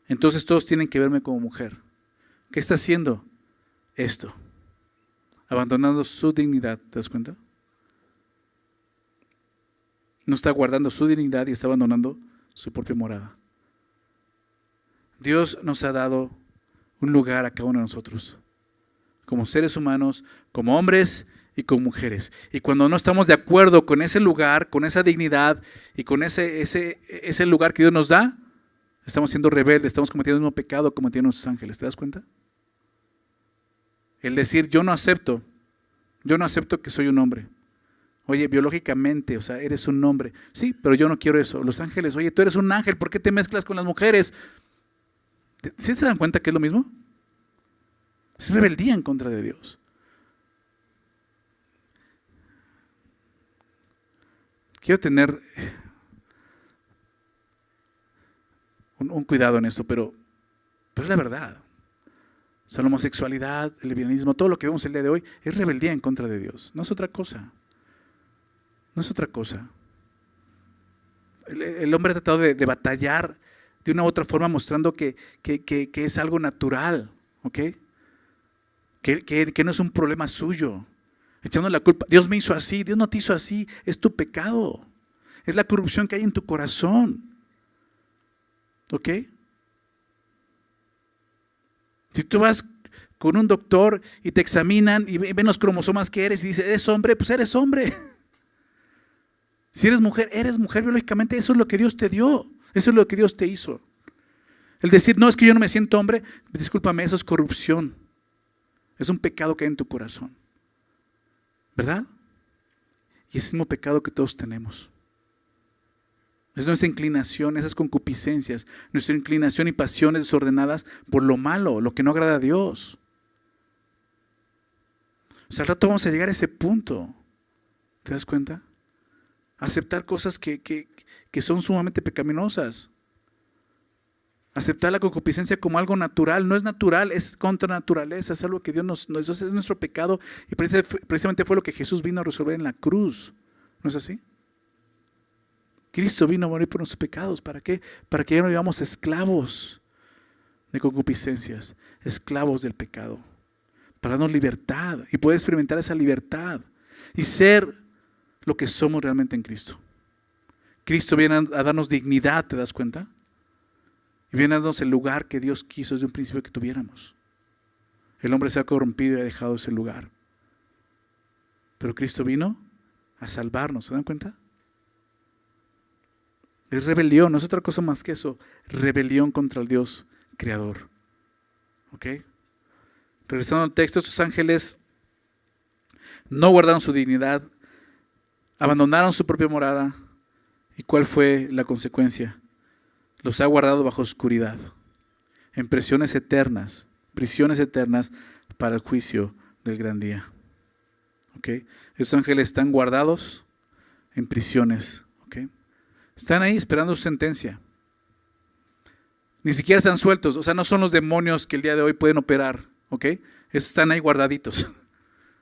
A: Entonces todos tienen que verme como mujer. ¿Qué está haciendo? Esto. Abandonando su dignidad. ¿Te das cuenta? No está guardando su dignidad y está abandonando su propia morada. Dios nos ha dado un lugar a cada uno de nosotros, como seres humanos, como hombres y como mujeres. Y cuando no estamos de acuerdo con ese lugar, con esa dignidad y con ese lugar que Dios nos da, estamos siendo rebeldes, estamos cometiendo el mismo pecado que cometieron nuestros ángeles. ¿Te das cuenta? El decir yo no acepto que soy un hombre. Oye, biológicamente, o sea, eres un hombre. Sí, pero yo no quiero eso. Los ángeles, oye, tú eres un ángel, ¿por qué te mezclas con las mujeres? ¿Sí se dan cuenta que es lo mismo? Es rebeldía en contra de Dios. Quiero tener un cuidado en esto, pero es la verdad. O sea, la homosexualidad, el lesbianismo, todo lo que vemos el día de hoy es rebeldía en contra de Dios. No es otra cosa. No es otra cosa. El hombre ha tratado de batallar de una u otra forma mostrando que es algo natural, ¿ok? Que no es un problema suyo. Echando la culpa. Dios me hizo así, Dios no te hizo así, es tu pecado. Es la corrupción que hay en tu corazón. ¿Ok? Si tú vas con un doctor y te examinan y ven los cromosomas que eres y dice, ¿eres hombre? Pues eres hombre. Si eres mujer biológicamente, eso es lo que Dios te dio. Eso es lo que Dios te hizo. El decir, no, es que yo no me siento hombre, discúlpame, eso es corrupción. Es un pecado que hay en tu corazón. ¿Verdad? Y es el mismo pecado que todos tenemos. Es nuestra inclinación, esas concupiscencias, nuestra inclinación y pasiones desordenadas por lo malo, lo que no agrada a Dios. O sea, al rato vamos a llegar a ese punto. ¿Te das cuenta? Aceptar cosas que son sumamente pecaminosas. Aceptar la concupiscencia como algo natural. No es natural, es contra naturaleza. Es algo que Dios eso es nuestro pecado. Y precisamente fue lo que Jesús vino a resolver en la cruz. ¿No es así? Cristo vino a morir por nuestros pecados. ¿Para qué? Para que ya no vivamos esclavos de concupiscencias, esclavos del pecado. Para darnos libertad y poder experimentar esa libertad. y ser lo que somos realmente en Cristo. Cristo viene a darnos dignidad, ¿te das cuenta? Y viene a darnos el lugar que Dios quiso desde un principio que tuviéramos. El hombre se ha corrompido y ha dejado ese lugar. Pero Cristo vino a salvarnos, ¿se dan cuenta? Es rebelión, no es otra cosa más que eso. Rebelión contra el Dios creador. ¿Ok? Regresando al texto, estos ángeles no guardaron su dignidad, abandonaron su propia morada. ¿Y cuál fue la consecuencia? Los ha guardado bajo oscuridad, en prisiones eternas para el juicio del gran día. ¿Okay? Esos ángeles están guardados en prisiones. ¿Okay? Están ahí esperando su sentencia. Ni siquiera están sueltos, o sea, no son los demonios que el día de hoy pueden operar. ¿Okay? Esos están ahí guardaditos,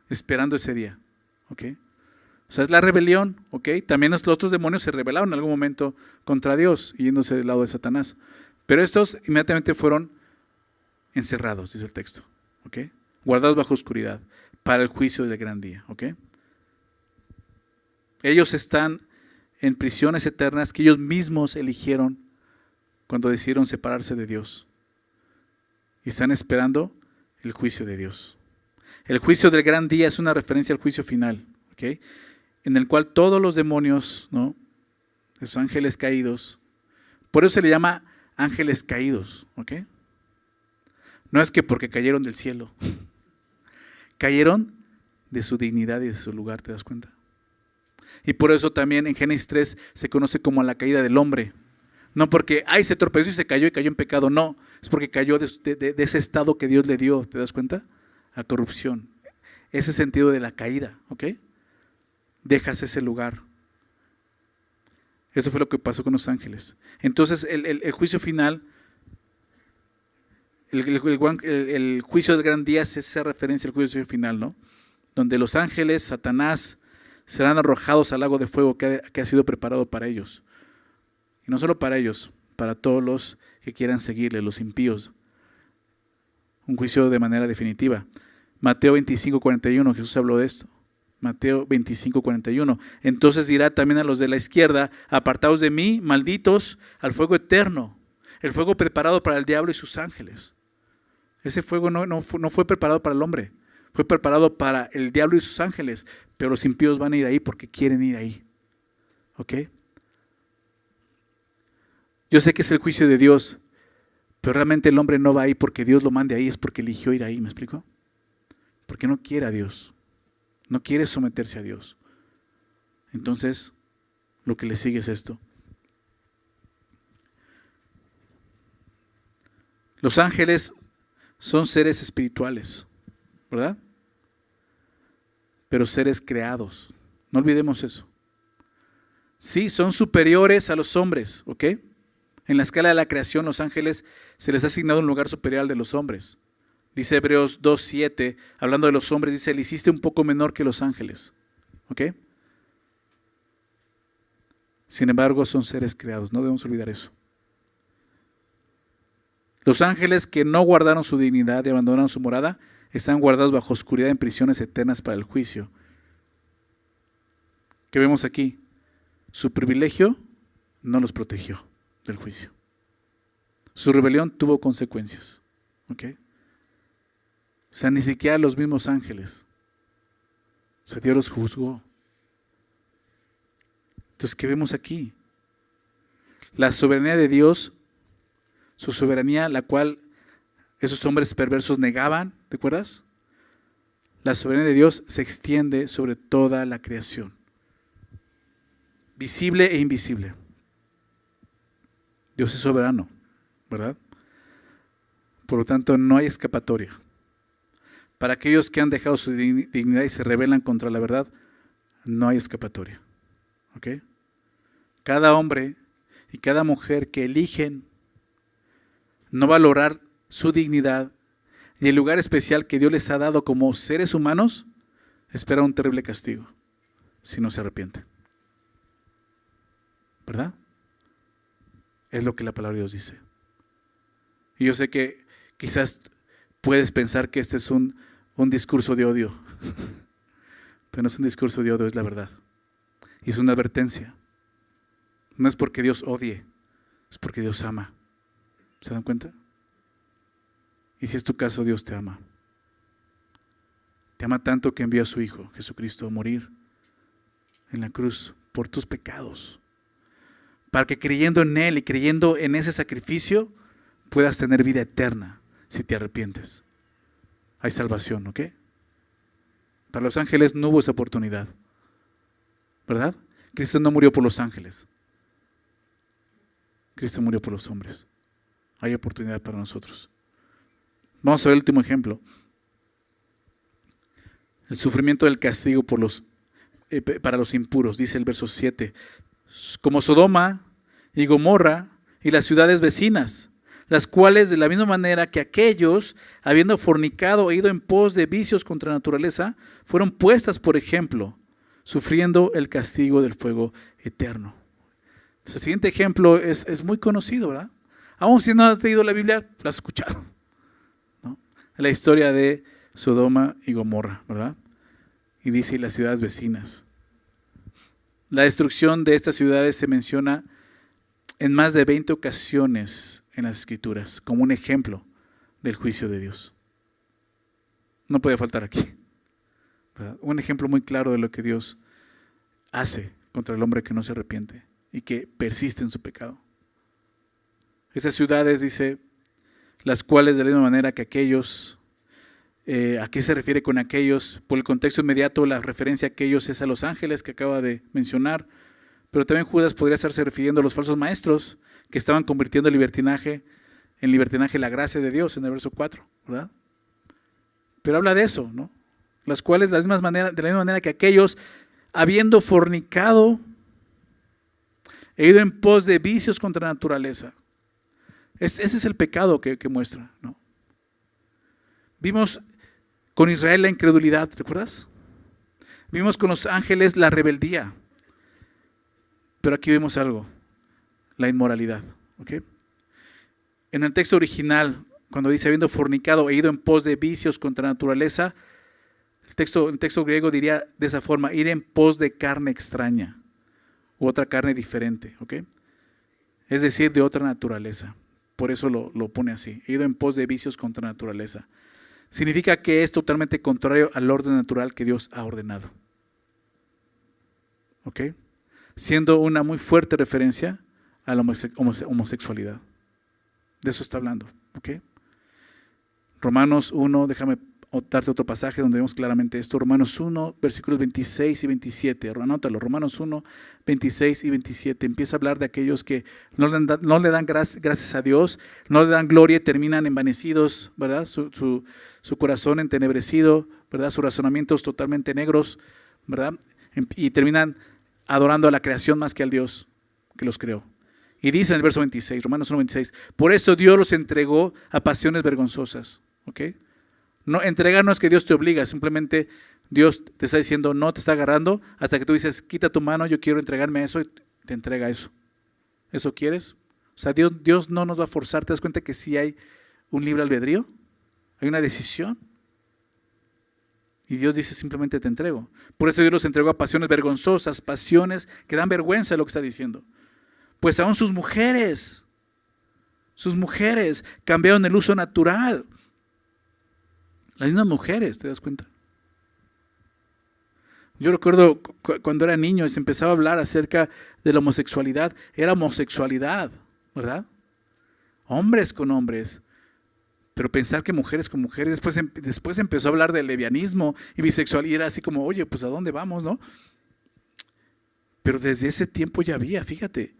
A: esperando ese día. ¿Okay? O sea, es la rebelión, ¿ok? También los otros demonios se rebelaron en algún momento contra Dios, yéndose del lado de Satanás. Pero estos inmediatamente fueron encerrados, dice el texto, ¿ok? Guardados bajo oscuridad para el juicio del gran día, ¿ok? Ellos están en prisiones eternas que ellos mismos eligieron cuando decidieron separarse de Dios. Y están esperando el juicio de Dios. El juicio del gran día es una referencia al juicio final, ¿ok? En el cual todos los demonios, ¿no? Esos ángeles caídos, por eso se le llama ángeles caídos, ¿ok? No es que porque cayeron del cielo, cayeron de su dignidad y de su lugar, ¿te das cuenta? Y por eso también en Génesis 3 se conoce como la caída del hombre. No porque, se tropezó y cayó en pecado, no, es porque cayó de ese estado que Dios le dio, ¿te das cuenta? A corrupción, ese sentido de la caída, ¿ok? Dejas ese lugar. Eso fue lo que pasó con los ángeles. Entonces el juicio final, el juicio del gran día es esa referencia al juicio final, ¿no? Donde los ángeles, Satanás, serán arrojados al lago de fuego que ha sido preparado para ellos. Y no solo para ellos, para todos los que quieran seguirle, los impíos. Un juicio de manera definitiva. Mateo 25:41, Jesús habló de esto. Mateo 25:41. Entonces dirá también a los de la izquierda: apartaos de mí, malditos, al fuego eterno, el fuego preparado para el diablo y sus ángeles. Ese fuego no fue preparado para el hombre, fue preparado para el diablo y sus ángeles, pero los impíos van a ir ahí porque quieren ir ahí. ¿Ok? Yo sé que es el juicio de Dios, pero realmente el hombre no va ahí porque Dios lo mande ahí, es porque eligió ir ahí, ¿me explico? Porque no quiere a Dios. No quiere someterse a Dios. Entonces, lo que le sigue es esto. Los ángeles son seres espirituales, ¿verdad? Pero seres creados. No olvidemos eso. Sí, son superiores a los hombres, ¿ok? En la escala de la creación, los ángeles se les ha asignado un lugar superior al de los hombres. Dice Hebreos 2:7, hablando de los hombres, dice: le hiciste un poco menor que los ángeles. ¿Ok? Sin embargo, son seres creados, no debemos olvidar eso. Los ángeles que no guardaron su dignidad y abandonaron su morada, están guardados bajo oscuridad en prisiones eternas para el juicio. ¿Qué vemos aquí? Su privilegio no los protegió del juicio. Su rebelión tuvo consecuencias. ¿Ok? O sea, ni siquiera los mismos ángeles. O sea, Dios los juzgó. Entonces, ¿qué vemos aquí? La soberanía de Dios, su soberanía, la cual esos hombres perversos negaban, ¿te acuerdas? La soberanía de Dios se extiende sobre toda la creación, visible e invisible. Dios es soberano, ¿verdad? Por lo tanto, no hay escapatoria. Para aquellos que han dejado su dignidad y se rebelan contra la verdad, no hay escapatoria. ¿Ok? Cada hombre y cada mujer que eligen no valorar su dignidad y el lugar especial que Dios les ha dado como seres humanos, espera un terrible castigo si no se arrepiente. ¿Verdad? Es lo que la palabra de Dios dice. Y yo sé que quizás puedes pensar que este es un discurso de odio. pero no es un discurso de odio, es la verdad. Y es una advertencia. No es porque Dios odie, es porque Dios ama. ¿Se dan cuenta? Y si es tu caso, Dios te ama. Te ama tanto que envió a su Hijo, Jesucristo, a morir en la cruz por tus pecados. Para que creyendo en Él y creyendo en ese sacrificio, puedas tener vida eterna si te arrepientes. Hay salvación, ¿ok? Para los ángeles no hubo esa oportunidad, ¿verdad? Cristo no murió por los ángeles. Cristo murió por los hombres. Hay oportunidad para nosotros. Vamos a ver el último ejemplo. El sufrimiento del castigo para los impuros, dice el verso 7. Como Sodoma y Gomorra y las ciudades vecinas, las cuales de la misma manera que aquellos, habiendo fornicado e ido en pos de vicios contra la naturaleza, fueron puestas por ejemplo, sufriendo el castigo del fuego eterno. El siguiente ejemplo es muy conocido, ¿verdad? Aún si no has leído la Biblia, lo has escuchado, ¿no? La historia de Sodoma y Gomorra, ¿verdad? Y dice las ciudades vecinas. La destrucción de estas ciudades se menciona en más de 20 ocasiones en las Escrituras, como un ejemplo del juicio de Dios. No puede faltar aquí, ¿verdad? Un ejemplo muy claro de lo que Dios hace contra el hombre que no se arrepiente y que persiste en su pecado. Esas ciudades, dice, las cuales de la misma manera que aquellos, ¿a qué se refiere con aquellos? Por el contexto inmediato, la referencia a aquellos es a los ángeles que acaba de mencionar, pero también Judas podría estarse refiriendo a los falsos maestros que estaban convirtiendo en libertinaje la gracia de Dios en el verso 4, ¿verdad? Pero habla de eso, ¿no? Las cuales de la misma manera que aquellos, habiendo fornicado, he ido en pos de vicios contra la naturaleza. Ese es el pecado que muestra, ¿no? Vimos con Israel la incredulidad, ¿recuerdas? Vimos con los ángeles la rebeldía. Pero aquí vemos algo, la inmoralidad, ¿ok? En el texto original, cuando dice habiendo fornicado e ido en pos de vicios contra la naturaleza, el texto griego diría de esa forma, ir en pos de carne extraña u otra carne diferente, ¿ok? Es decir, de otra naturaleza. Por eso lo pone así, he ido en pos de vicios contra la naturaleza. Significa que es totalmente contrario al orden natural que Dios ha ordenado, ¿ok? Siendo una muy fuerte referencia a la homosexualidad. De eso está hablando, ¿ok? Romanos 1, déjame darte otro pasaje donde vemos claramente esto. Romanos 1, versículos 26 y 27. Anótalo, Romanos 1, 26 y 27. Empieza a hablar de aquellos que no le dan gracias a Dios, no le dan gloria y terminan envanecidos, ¿verdad? Su corazón entenebrecido, ¿verdad? Sus razonamientos totalmente negros, ¿verdad? Y terminan adorando a la creación más que al Dios que los creó. Y dice en el verso 26, Romanos 1, 26, por eso Dios los entregó a pasiones vergonzosas, ¿ok? No, entregar no es que Dios te obliga, simplemente Dios te está diciendo, no te está agarrando, hasta que tú dices, quita tu mano, yo quiero entregarme a eso, y te entrega eso. ¿Eso quieres? O sea, Dios no nos va a forzar. ¿Te das cuenta que sí hay un libre albedrío? Hay una decisión. Y Dios dice, simplemente te entrego. Por eso Dios los entregó a pasiones vergonzosas, pasiones que dan vergüenza de lo que está diciendo. Pues aún sus mujeres cambiaron el uso natural. Las mismas mujeres, ¿te das cuenta? Yo recuerdo cuando era niño y se empezaba a hablar acerca de la homosexualidad. Era homosexualidad, ¿verdad? Hombres con hombres. Pero pensar que mujeres con mujeres, después empezó a hablar de lesbianismo y bisexualidad, y era así como, oye, pues ¿a dónde vamos, no? Pero desde ese tiempo ya había, fíjate,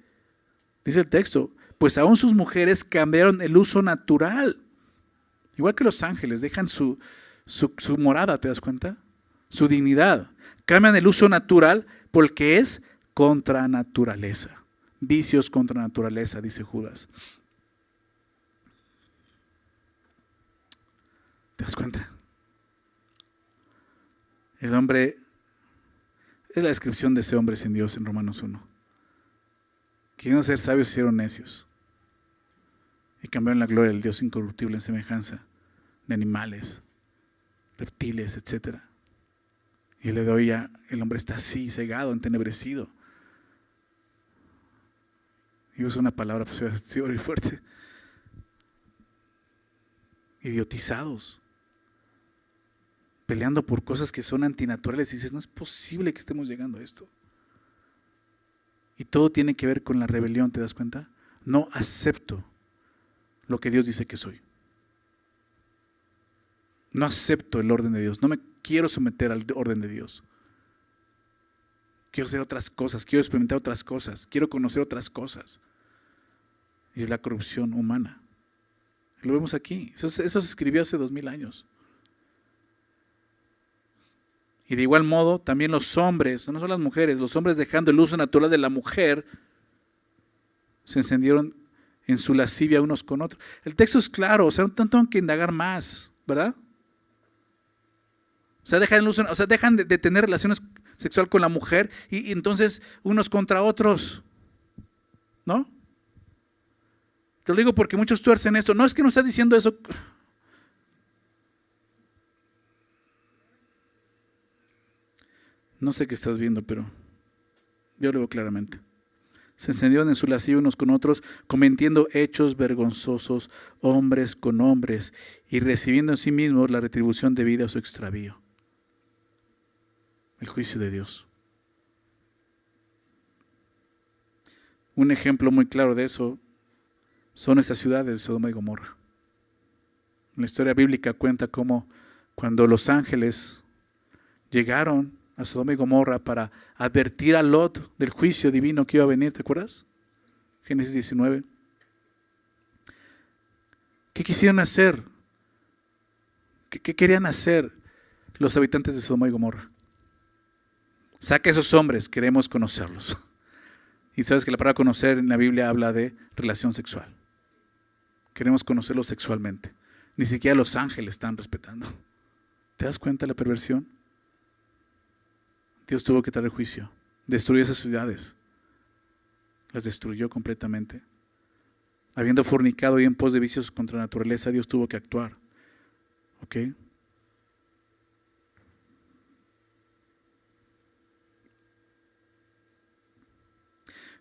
A: dice el texto, pues aún sus mujeres cambiaron el uso natural. Igual que los ángeles, dejan su morada, ¿te das cuenta? Su dignidad. Cambian el uso natural porque es contra naturaleza. Vicios contra naturaleza, dice Judas. ¿Te das cuenta? El hombre, es la descripción de ese hombre sin Dios en Romanos 1. Queriendo ser sabios, se hicieron necios. Y cambiaron la gloria del Dios incorruptible en semejanza de animales, reptiles, etc. Y el día de hoy ya el hombre está así, cegado, entenebrecido. Y uso una palabra, pues sí, muy fuerte. Idiotizados. Peleando por cosas que son antinaturales. Y dices, no es posible que estemos llegando a esto. Y todo tiene que ver con la rebelión, ¿te das cuenta? No acepto lo que Dios dice que soy. No acepto el orden de Dios. No me quiero someter al orden de Dios. Quiero hacer otras cosas. Quiero experimentar otras cosas. Quiero conocer otras cosas. Y es la corrupción humana. Lo vemos aquí. Eso se escribió hace 2000 años. Y de igual modo, también los hombres, no son las mujeres, los hombres dejando el uso natural de la mujer, se encendieron en su lascivia unos con otros. El texto es claro, o sea, no tengo que indagar más, ¿verdad? O sea, dejan de tener relaciones sexuales con la mujer y entonces unos contra otros, ¿no? Te lo digo porque muchos tuercen esto. No es que no está diciendo eso. No sé qué estás viendo, pero yo lo veo claramente. Se encendieron en su lascivia unos con otros, cometiendo hechos vergonzosos, hombres con hombres, y recibiendo en sí mismos la retribución debida a su extravío. El juicio de Dios. Un ejemplo muy claro de eso son estas ciudades de Sodoma y Gomorra. La historia bíblica cuenta cómo cuando los ángeles llegaron a Sodoma y Gomorra para advertir a Lot del juicio divino que iba a venir, ¿te acuerdas? Génesis 19. ¿Qué quisieron hacer? ¿Qué querían hacer los habitantes de Sodoma y Gomorra? Saca a esos hombres, queremos conocerlos. Y sabes que la palabra conocer en la Biblia habla de relación sexual. Queremos conocerlos sexualmente. Ni siquiera los ángeles están respetando. ¿Te das cuenta de la perversión? Dios tuvo que traer juicio. Destruyó esas ciudades. Las destruyó completamente. Habiendo fornicado y en pos de vicios contra la naturaleza, Dios tuvo que actuar. ¿Ok?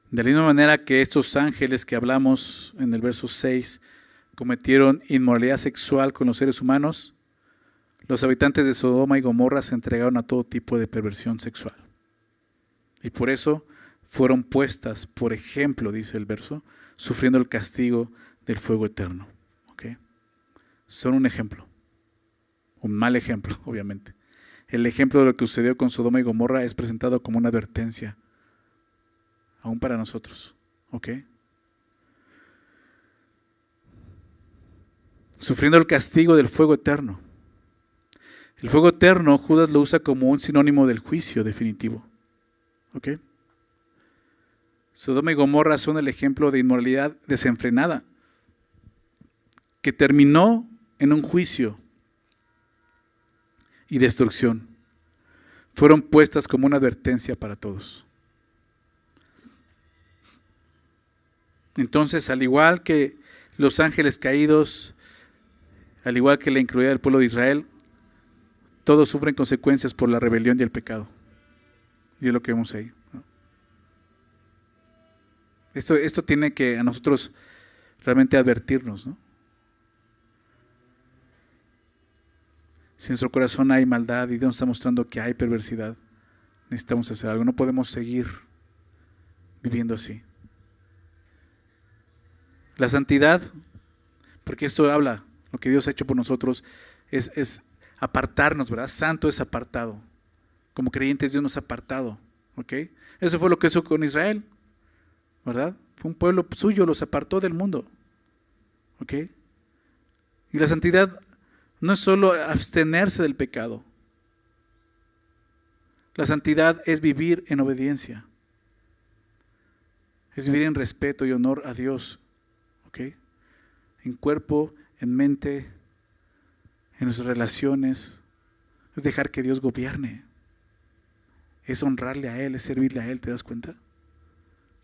A: De la misma manera que estos ángeles que hablamos en el verso 6 cometieron inmoralidad sexual con los seres humanos, los habitantes de Sodoma y Gomorra se entregaron a todo tipo de perversión sexual. Y por eso fueron puestas, por ejemplo, dice el verso, sufriendo el castigo del fuego eterno. ¿Okay? Son un ejemplo, un mal ejemplo, obviamente. El ejemplo de lo que sucedió con Sodoma y Gomorra es presentado como una advertencia, aún para nosotros. ¿Ok? Sufriendo el castigo del fuego eterno. El fuego eterno, Judas lo usa como un sinónimo del juicio definitivo. ¿Ok? Sodoma y Gomorra son el ejemplo de inmoralidad desenfrenada, que terminó en un juicio y destrucción. Fueron puestas como una advertencia para todos. Entonces, al igual que los ángeles caídos, al igual que la incredulidad del pueblo de Israel, todos sufren consecuencias por la rebelión y el pecado. Y es lo que vemos ahí, ¿no? Esto tiene que a nosotros realmente advertirnos, ¿no? Si en nuestro corazón hay maldad y Dios nos está mostrando que hay perversidad, necesitamos hacer algo. No podemos seguir viviendo así. La santidad, porque esto habla, lo que Dios ha hecho por nosotros, es apartarnos, ¿verdad? Santo es apartado. Como creyentes Dios nos ha apartado. ¿Ok? Eso fue lo que hizo con Israel, ¿verdad? Fue un pueblo suyo, los apartó del mundo. ¿Ok? Y la santidad no es solo abstenerse del pecado. La santidad es vivir en obediencia. Es vivir en respeto y honor a Dios. ¿Ok? En cuerpo, en mente, en nuestras relaciones. Es dejar que Dios gobierne. Es honrarle a Él, es servirle a Él, ¿te das cuenta?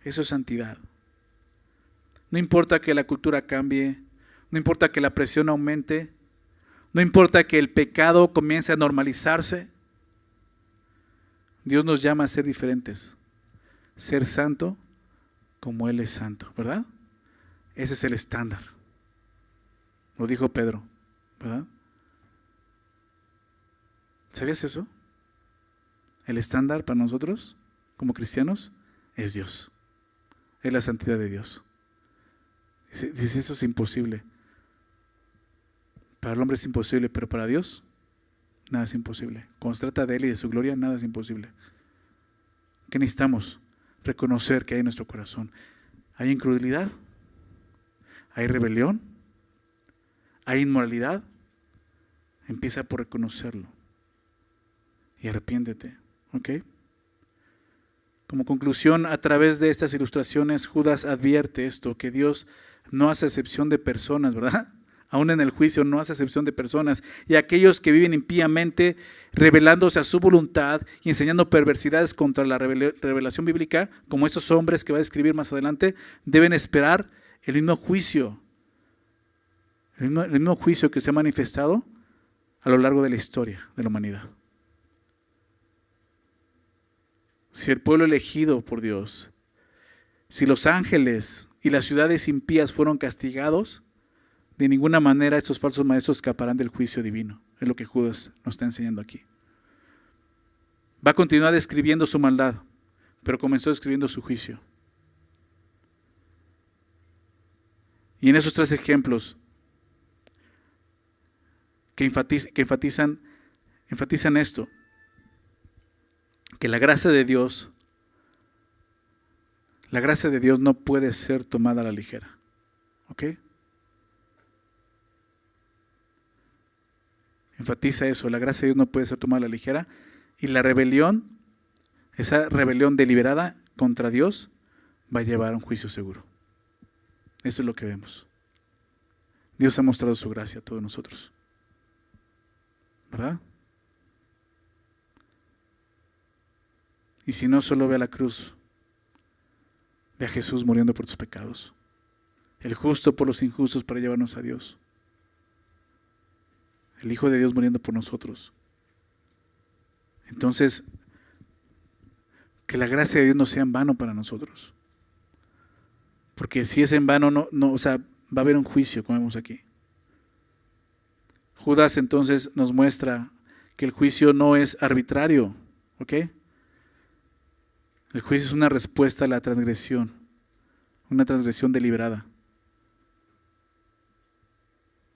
A: Eso es santidad. No importa que la cultura cambie, no importa que la presión aumente, no importa que el pecado comience a normalizarse, Dios nos llama a ser diferentes. Ser santo como Él es santo, ¿verdad? Ese es el estándar. Lo dijo Pedro, ¿verdad? ¿Sabías eso? El estándar para nosotros, como cristianos, es Dios. Es la santidad de Dios. Dice, eso es imposible. Para el hombre es imposible, pero para Dios, nada es imposible. Cuando se trata de Él y de su gloria, nada es imposible. ¿Qué necesitamos? Reconocer que hay en nuestro corazón. Hay incredulidad, hay rebelión, hay inmoralidad. Empieza por reconocerlo y arrepiéntete, ¿ok? Como conclusión, a través de estas ilustraciones, Judas advierte esto, que Dios no hace excepción de personas, ¿verdad? Aún en el juicio no hace excepción de personas. Y aquellos que viven impíamente, rebelándose a su voluntad y enseñando perversidades contra la revelación bíblica, como esos hombres que va a describir más adelante, deben esperar el mismo juicio. El mismo juicio que se ha manifestado a lo largo de la historia de la humanidad. Si el pueblo elegido por Dios, si los ángeles y las ciudades impías fueron castigados, de ninguna manera estos falsos maestros escaparán del juicio divino. Es lo que Judas nos está enseñando aquí. Va a continuar describiendo su maldad, pero comenzó describiendo su juicio. Y en esos tres ejemplos que enfatizan esto, que la gracia de Dios no puede ser tomada a la ligera. ¿Ok? Enfatiza eso, la gracia de Dios no puede ser tomada a la ligera. Y la rebelión, esa rebelión deliberada contra Dios, va a llevar a un juicio seguro. Eso es lo que vemos. Dios ha mostrado su gracia a todos nosotros. ¿Verdad? Y si no, solo ve a la cruz. Ve a Jesús muriendo por tus pecados. El justo por los injustos para llevarnos a Dios. El Hijo de Dios muriendo por nosotros. Entonces, que la gracia de Dios no sea en vano para nosotros. Porque si es en vano, va a haber un juicio, como vemos aquí. Judas entonces nos muestra que el juicio no es arbitrario, ¿ok? El juicio es una respuesta a la transgresión, una transgresión deliberada.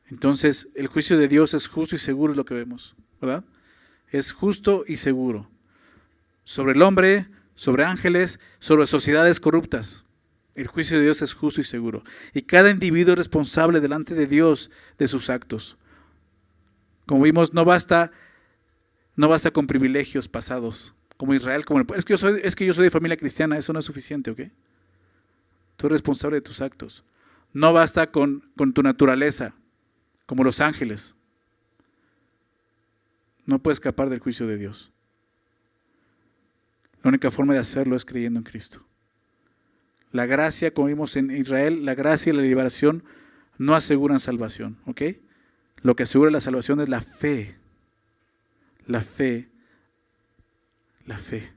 A: Entonces, el juicio de Dios es justo y seguro, es lo que vemos, ¿verdad? Es justo y seguro. Sobre el hombre, sobre ángeles, sobre sociedades corruptas. El juicio de Dios es justo y seguro. Y cada individuo es responsable delante de Dios de sus actos. Como vimos, no basta con privilegios pasados, como Israel, es que yo soy de familia cristiana, eso no es suficiente, ¿ok? Tú eres responsable de tus actos. No basta con tu naturaleza, como los ángeles. No puedes escapar del juicio de Dios. La única forma de hacerlo es creyendo en Cristo. La gracia, como vimos en Israel, la gracia y la liberación no aseguran salvación, ¿ok? Lo que asegura la salvación es la fe. La fe. La fe.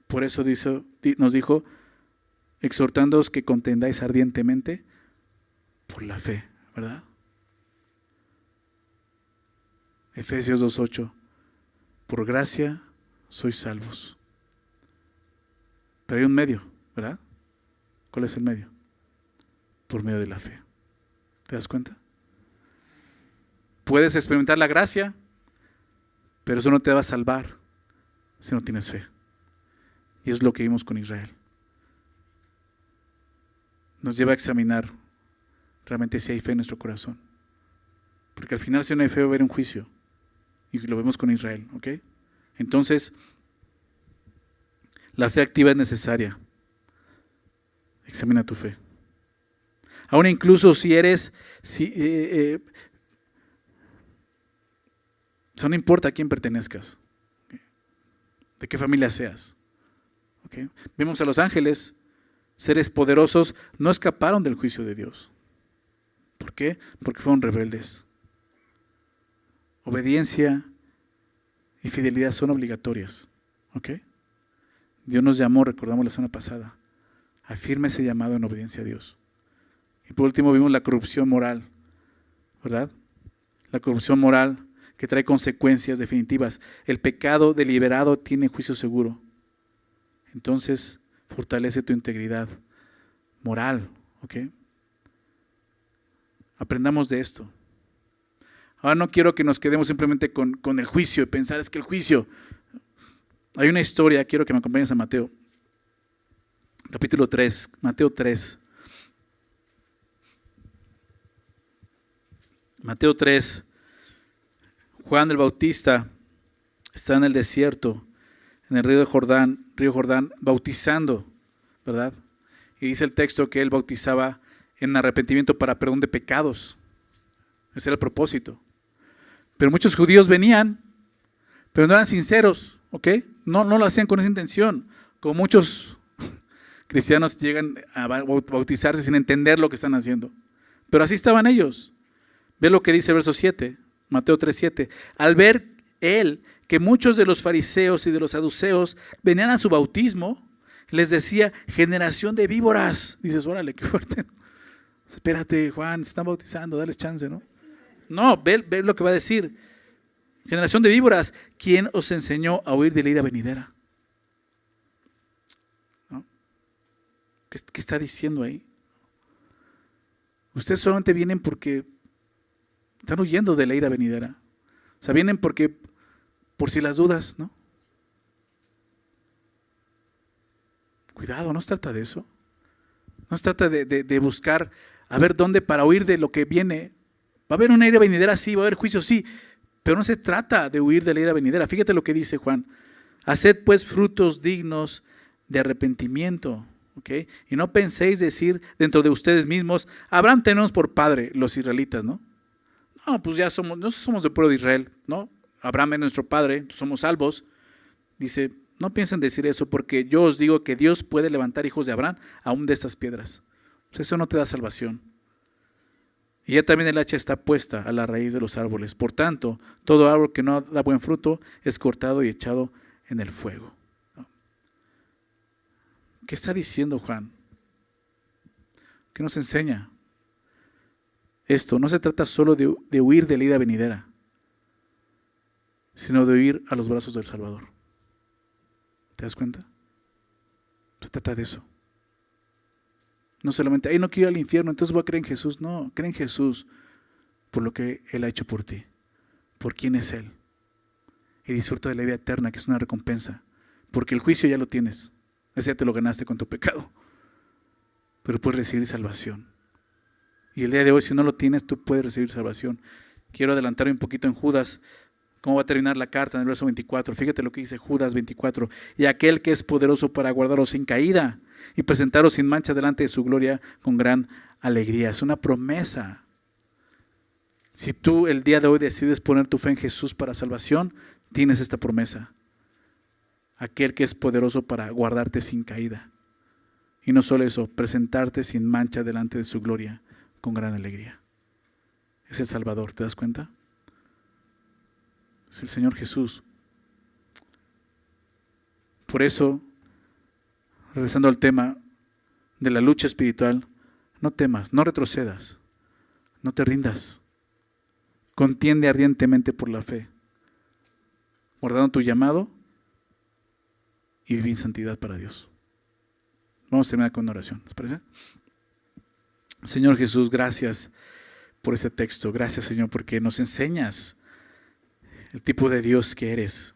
A: Por eso nos dijo, exhortándoos que contendáis ardientemente por la fe, ¿verdad? Efesios 2:8. Por gracia sois salvos. Pero hay un medio, ¿verdad? ¿Cuál es el medio? Por medio de la fe. ¿Te das cuenta? Puedes experimentar la gracia, pero eso no te va a salvar si no tienes fe. Y es lo que vimos con Israel. Nos lleva a examinar realmente si hay fe en nuestro corazón. Porque al final, si no hay fe, va a haber un juicio. Y lo vemos con Israel, ¿ok? Entonces, la fe activa es necesaria. Examina tu fe. Aún incluso si no importa a quién pertenezcas, de qué familia seas. ¿Okay? Vemos a los ángeles, seres poderosos, no escaparon del juicio de Dios. ¿Por qué? Porque fueron rebeldes. Obediencia y fidelidad son obligatorias. ¿Ok? Dios nos llamó, recordamos la semana pasada. Afirma ese llamado en obediencia a Dios. Y por último vimos la corrupción moral, ¿verdad? La corrupción moral que trae consecuencias definitivas. El pecado deliberado tiene juicio seguro. Entonces, fortalece tu integridad moral, ¿ok? Aprendamos de esto. Ahora no quiero que nos quedemos simplemente con el juicio y pensar es que el juicio. Hay una historia, quiero que me acompañes a Mateo. Capítulo 3, Mateo 3. Mateo 3, Juan el Bautista está en el desierto, en el río Jordán, bautizando, ¿verdad? Y dice el texto que él bautizaba en arrepentimiento para perdón de pecados. Ese era el propósito. Pero muchos judíos venían, pero no eran sinceros, ¿ok? No lo hacían con esa intención. Como muchos cristianos llegan a bautizarse sin entender lo que están haciendo. Pero así estaban ellos. Ve lo que dice el verso 7, Mateo 3:7. Al ver él que muchos de los fariseos y de los saduceos venían a su bautismo, les decía, generación de víboras. Dices, órale, qué fuerte. Espérate, Juan, se están bautizando, dales chance, ¿no? No, ve lo que va a decir. Generación de víboras, ¿quién os enseñó a huir de la ira venidera? ¿No? ¿Qué está diciendo ahí? Ustedes solamente vienen porque están huyendo de la ira venidera. O sea, vienen por si las dudas, ¿no? Cuidado, no se trata de eso. No se trata de buscar a ver dónde para huir de lo que viene. Va a haber una ira venidera, sí, va a haber juicio, sí, pero no se trata de huir de la ira venidera. Fíjate lo que dice Juan. Haced pues frutos dignos de arrepentimiento, ¿ok? Y no penséis decir dentro de ustedes mismos, Abraham tenemos por padre, los israelitas, ¿no? No, pues ya somos del pueblo de Israel, ¿no? Abraham es nuestro padre, somos salvos. Dice, no piensen decir eso porque yo os digo que Dios puede levantar hijos de Abraham aún de estas piedras. Pues eso no te da salvación. Y ya también el hacha está puesta a la raíz de los árboles. Por tanto, todo árbol que no da buen fruto es cortado y echado en el fuego. ¿No? ¿Qué está diciendo Juan? ¿Qué nos enseña? Esto no se trata solo de huir de la ira venidera, sino de huir a los brazos del Salvador. ¿Te das cuenta? Se trata de eso. No solamente, no quiero ir al infierno, entonces voy a creer en Jesús. No, cree en Jesús por lo que Él ha hecho por ti, por quién es Él. Y disfruta de la vida eterna, que es una recompensa, porque el juicio ya lo tienes. Ese ya te lo ganaste con tu pecado. Pero puedes recibir salvación. Y el día de hoy, si no lo tienes, tú puedes recibir salvación. Quiero adelantarme un poquito en Judas. ¿Cómo va a terminar la carta en el verso 24? Fíjate lo que dice Judas 24. Y aquel que es poderoso para guardaros sin caída y presentaros sin mancha delante de su gloria con gran alegría. Es una promesa. Si tú el día de hoy decides poner tu fe en Jesús para salvación, tienes esta promesa. Aquel que es poderoso para guardarte sin caída. Y no solo eso, presentarte sin mancha delante de su gloria con gran alegría. Es el Salvador, ¿te das cuenta? Es el Señor Jesús. Por eso, regresando al tema de la lucha espiritual, no temas, no retrocedas, no te rindas. Contiende ardientemente por la fe, guardando tu llamado y vive en santidad para Dios. Vamos a terminar con una oración, ¿les parece? Señor Jesús, gracias por este texto. Gracias, Señor, porque nos enseñas el tipo de Dios que eres.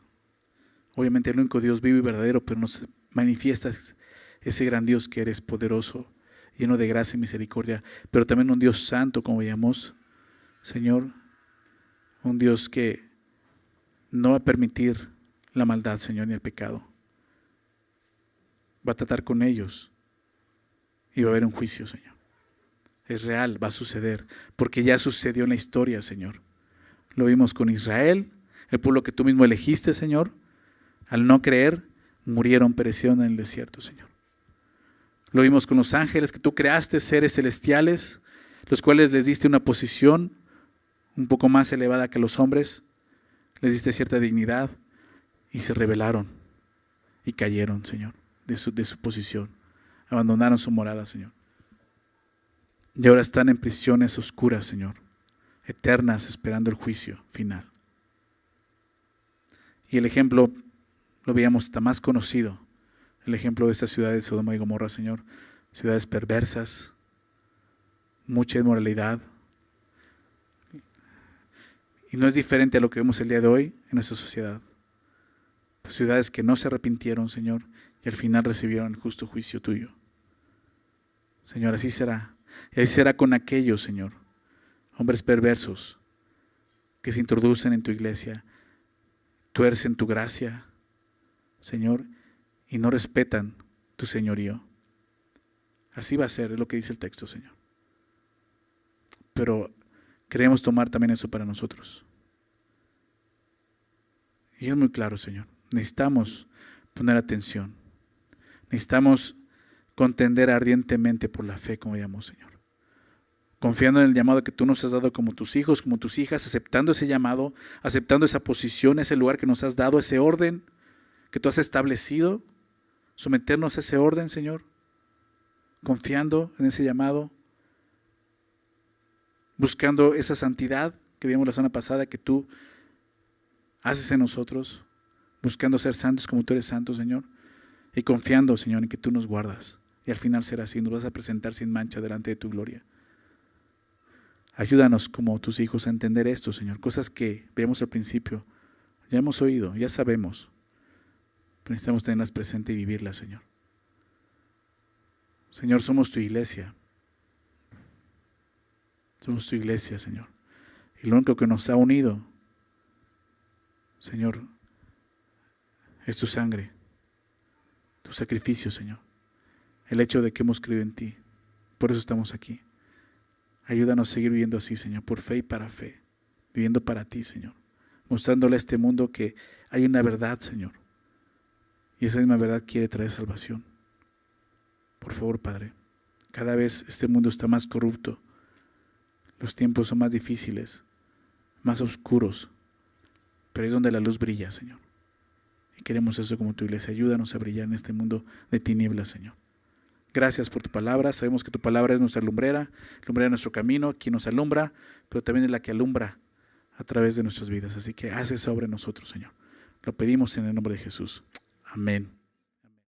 A: Obviamente el único Dios vivo y verdadero, pero nos manifiestas ese gran Dios que eres, poderoso, lleno de gracia y misericordia, pero también un Dios santo, como veíamos, Señor, un Dios que no va a permitir la maldad, Señor, ni el pecado. Va a tratar con ellos y va a haber un juicio, Señor. Es real, va a suceder, porque ya sucedió en la historia, Señor. Lo vimos con Israel, el pueblo que tú mismo elegiste, Señor. Al no creer, murieron, perecieron en el desierto, Señor. Lo vimos con los ángeles que tú creaste, seres celestiales, los cuales les diste una posición un poco más elevada que los hombres. Les diste cierta dignidad y se rebelaron. y cayeron, Señor, de su posición. Abandonaron su morada, Señor. Y ahora están en prisiones oscuras, Señor, eternas, esperando el juicio final. Y el ejemplo lo veíamos hasta más conocido, el ejemplo de estas ciudades de Sodoma y Gomorra, Señor, ciudades perversas, mucha inmoralidad. Y no es diferente a lo que vemos el día de hoy en nuestra sociedad. Ciudades que no se arrepintieron, Señor, y al final recibieron el justo juicio tuyo. Señor, así será. Y así será con aquellos, Señor, hombres perversos que se introducen en tu iglesia, tuercen tu gracia, Señor, y no respetan tu señorío. Así va a ser, es lo que dice el texto, Señor. Pero queremos tomar también eso para nosotros. Y es muy claro, Señor. Necesitamos poner atención. Necesitamos contender ardientemente por la fe, como digamos, Señor. Confiando en el llamado que tú nos has dado como tus hijos, como tus hijas, aceptando ese llamado, aceptando esa posición, ese lugar que nos has dado, ese orden que tú has establecido. Someternos a ese orden, Señor. Confiando en ese llamado. Buscando esa santidad que vimos la semana pasada que tú haces en nosotros, buscando ser santos como tú eres santo, Señor, y confiando, Señor, en que tú nos guardas, y al final será así, nos vas a presentar sin mancha delante de tu gloria. Ayúdanos como tus hijos a entender esto, Señor, cosas que veíamos al principio, ya hemos oído, ya sabemos, pero necesitamos tenerlas presentes y vivirlas, Señor. Señor, somos tu iglesia. Somos tu iglesia, Señor. Y lo único que nos ha unido, Señor, es tu sangre, tu sacrificio, Señor. El hecho de que hemos creído en ti. Por eso estamos aquí. Ayúdanos a seguir viviendo así, Señor, por fe y para fe. Viviendo para ti, Señor. Mostrándole a este mundo que hay una verdad, Señor. Y esa misma verdad quiere traer salvación. Por favor, Padre. Cada vez este mundo está más corrupto. Los tiempos son más difíciles, más oscuros, pero es donde la luz brilla, Señor. Y queremos eso como tu iglesia. Ayúdanos a brillar en este mundo de tinieblas, Señor. Gracias por tu palabra. Sabemos que tu palabra es nuestra lumbrera nuestro camino, quien nos alumbra, pero también es la que alumbra a través de nuestras vidas. Así que haz esa obra en nosotros, Señor. Lo pedimos en el nombre de Jesús. Amén.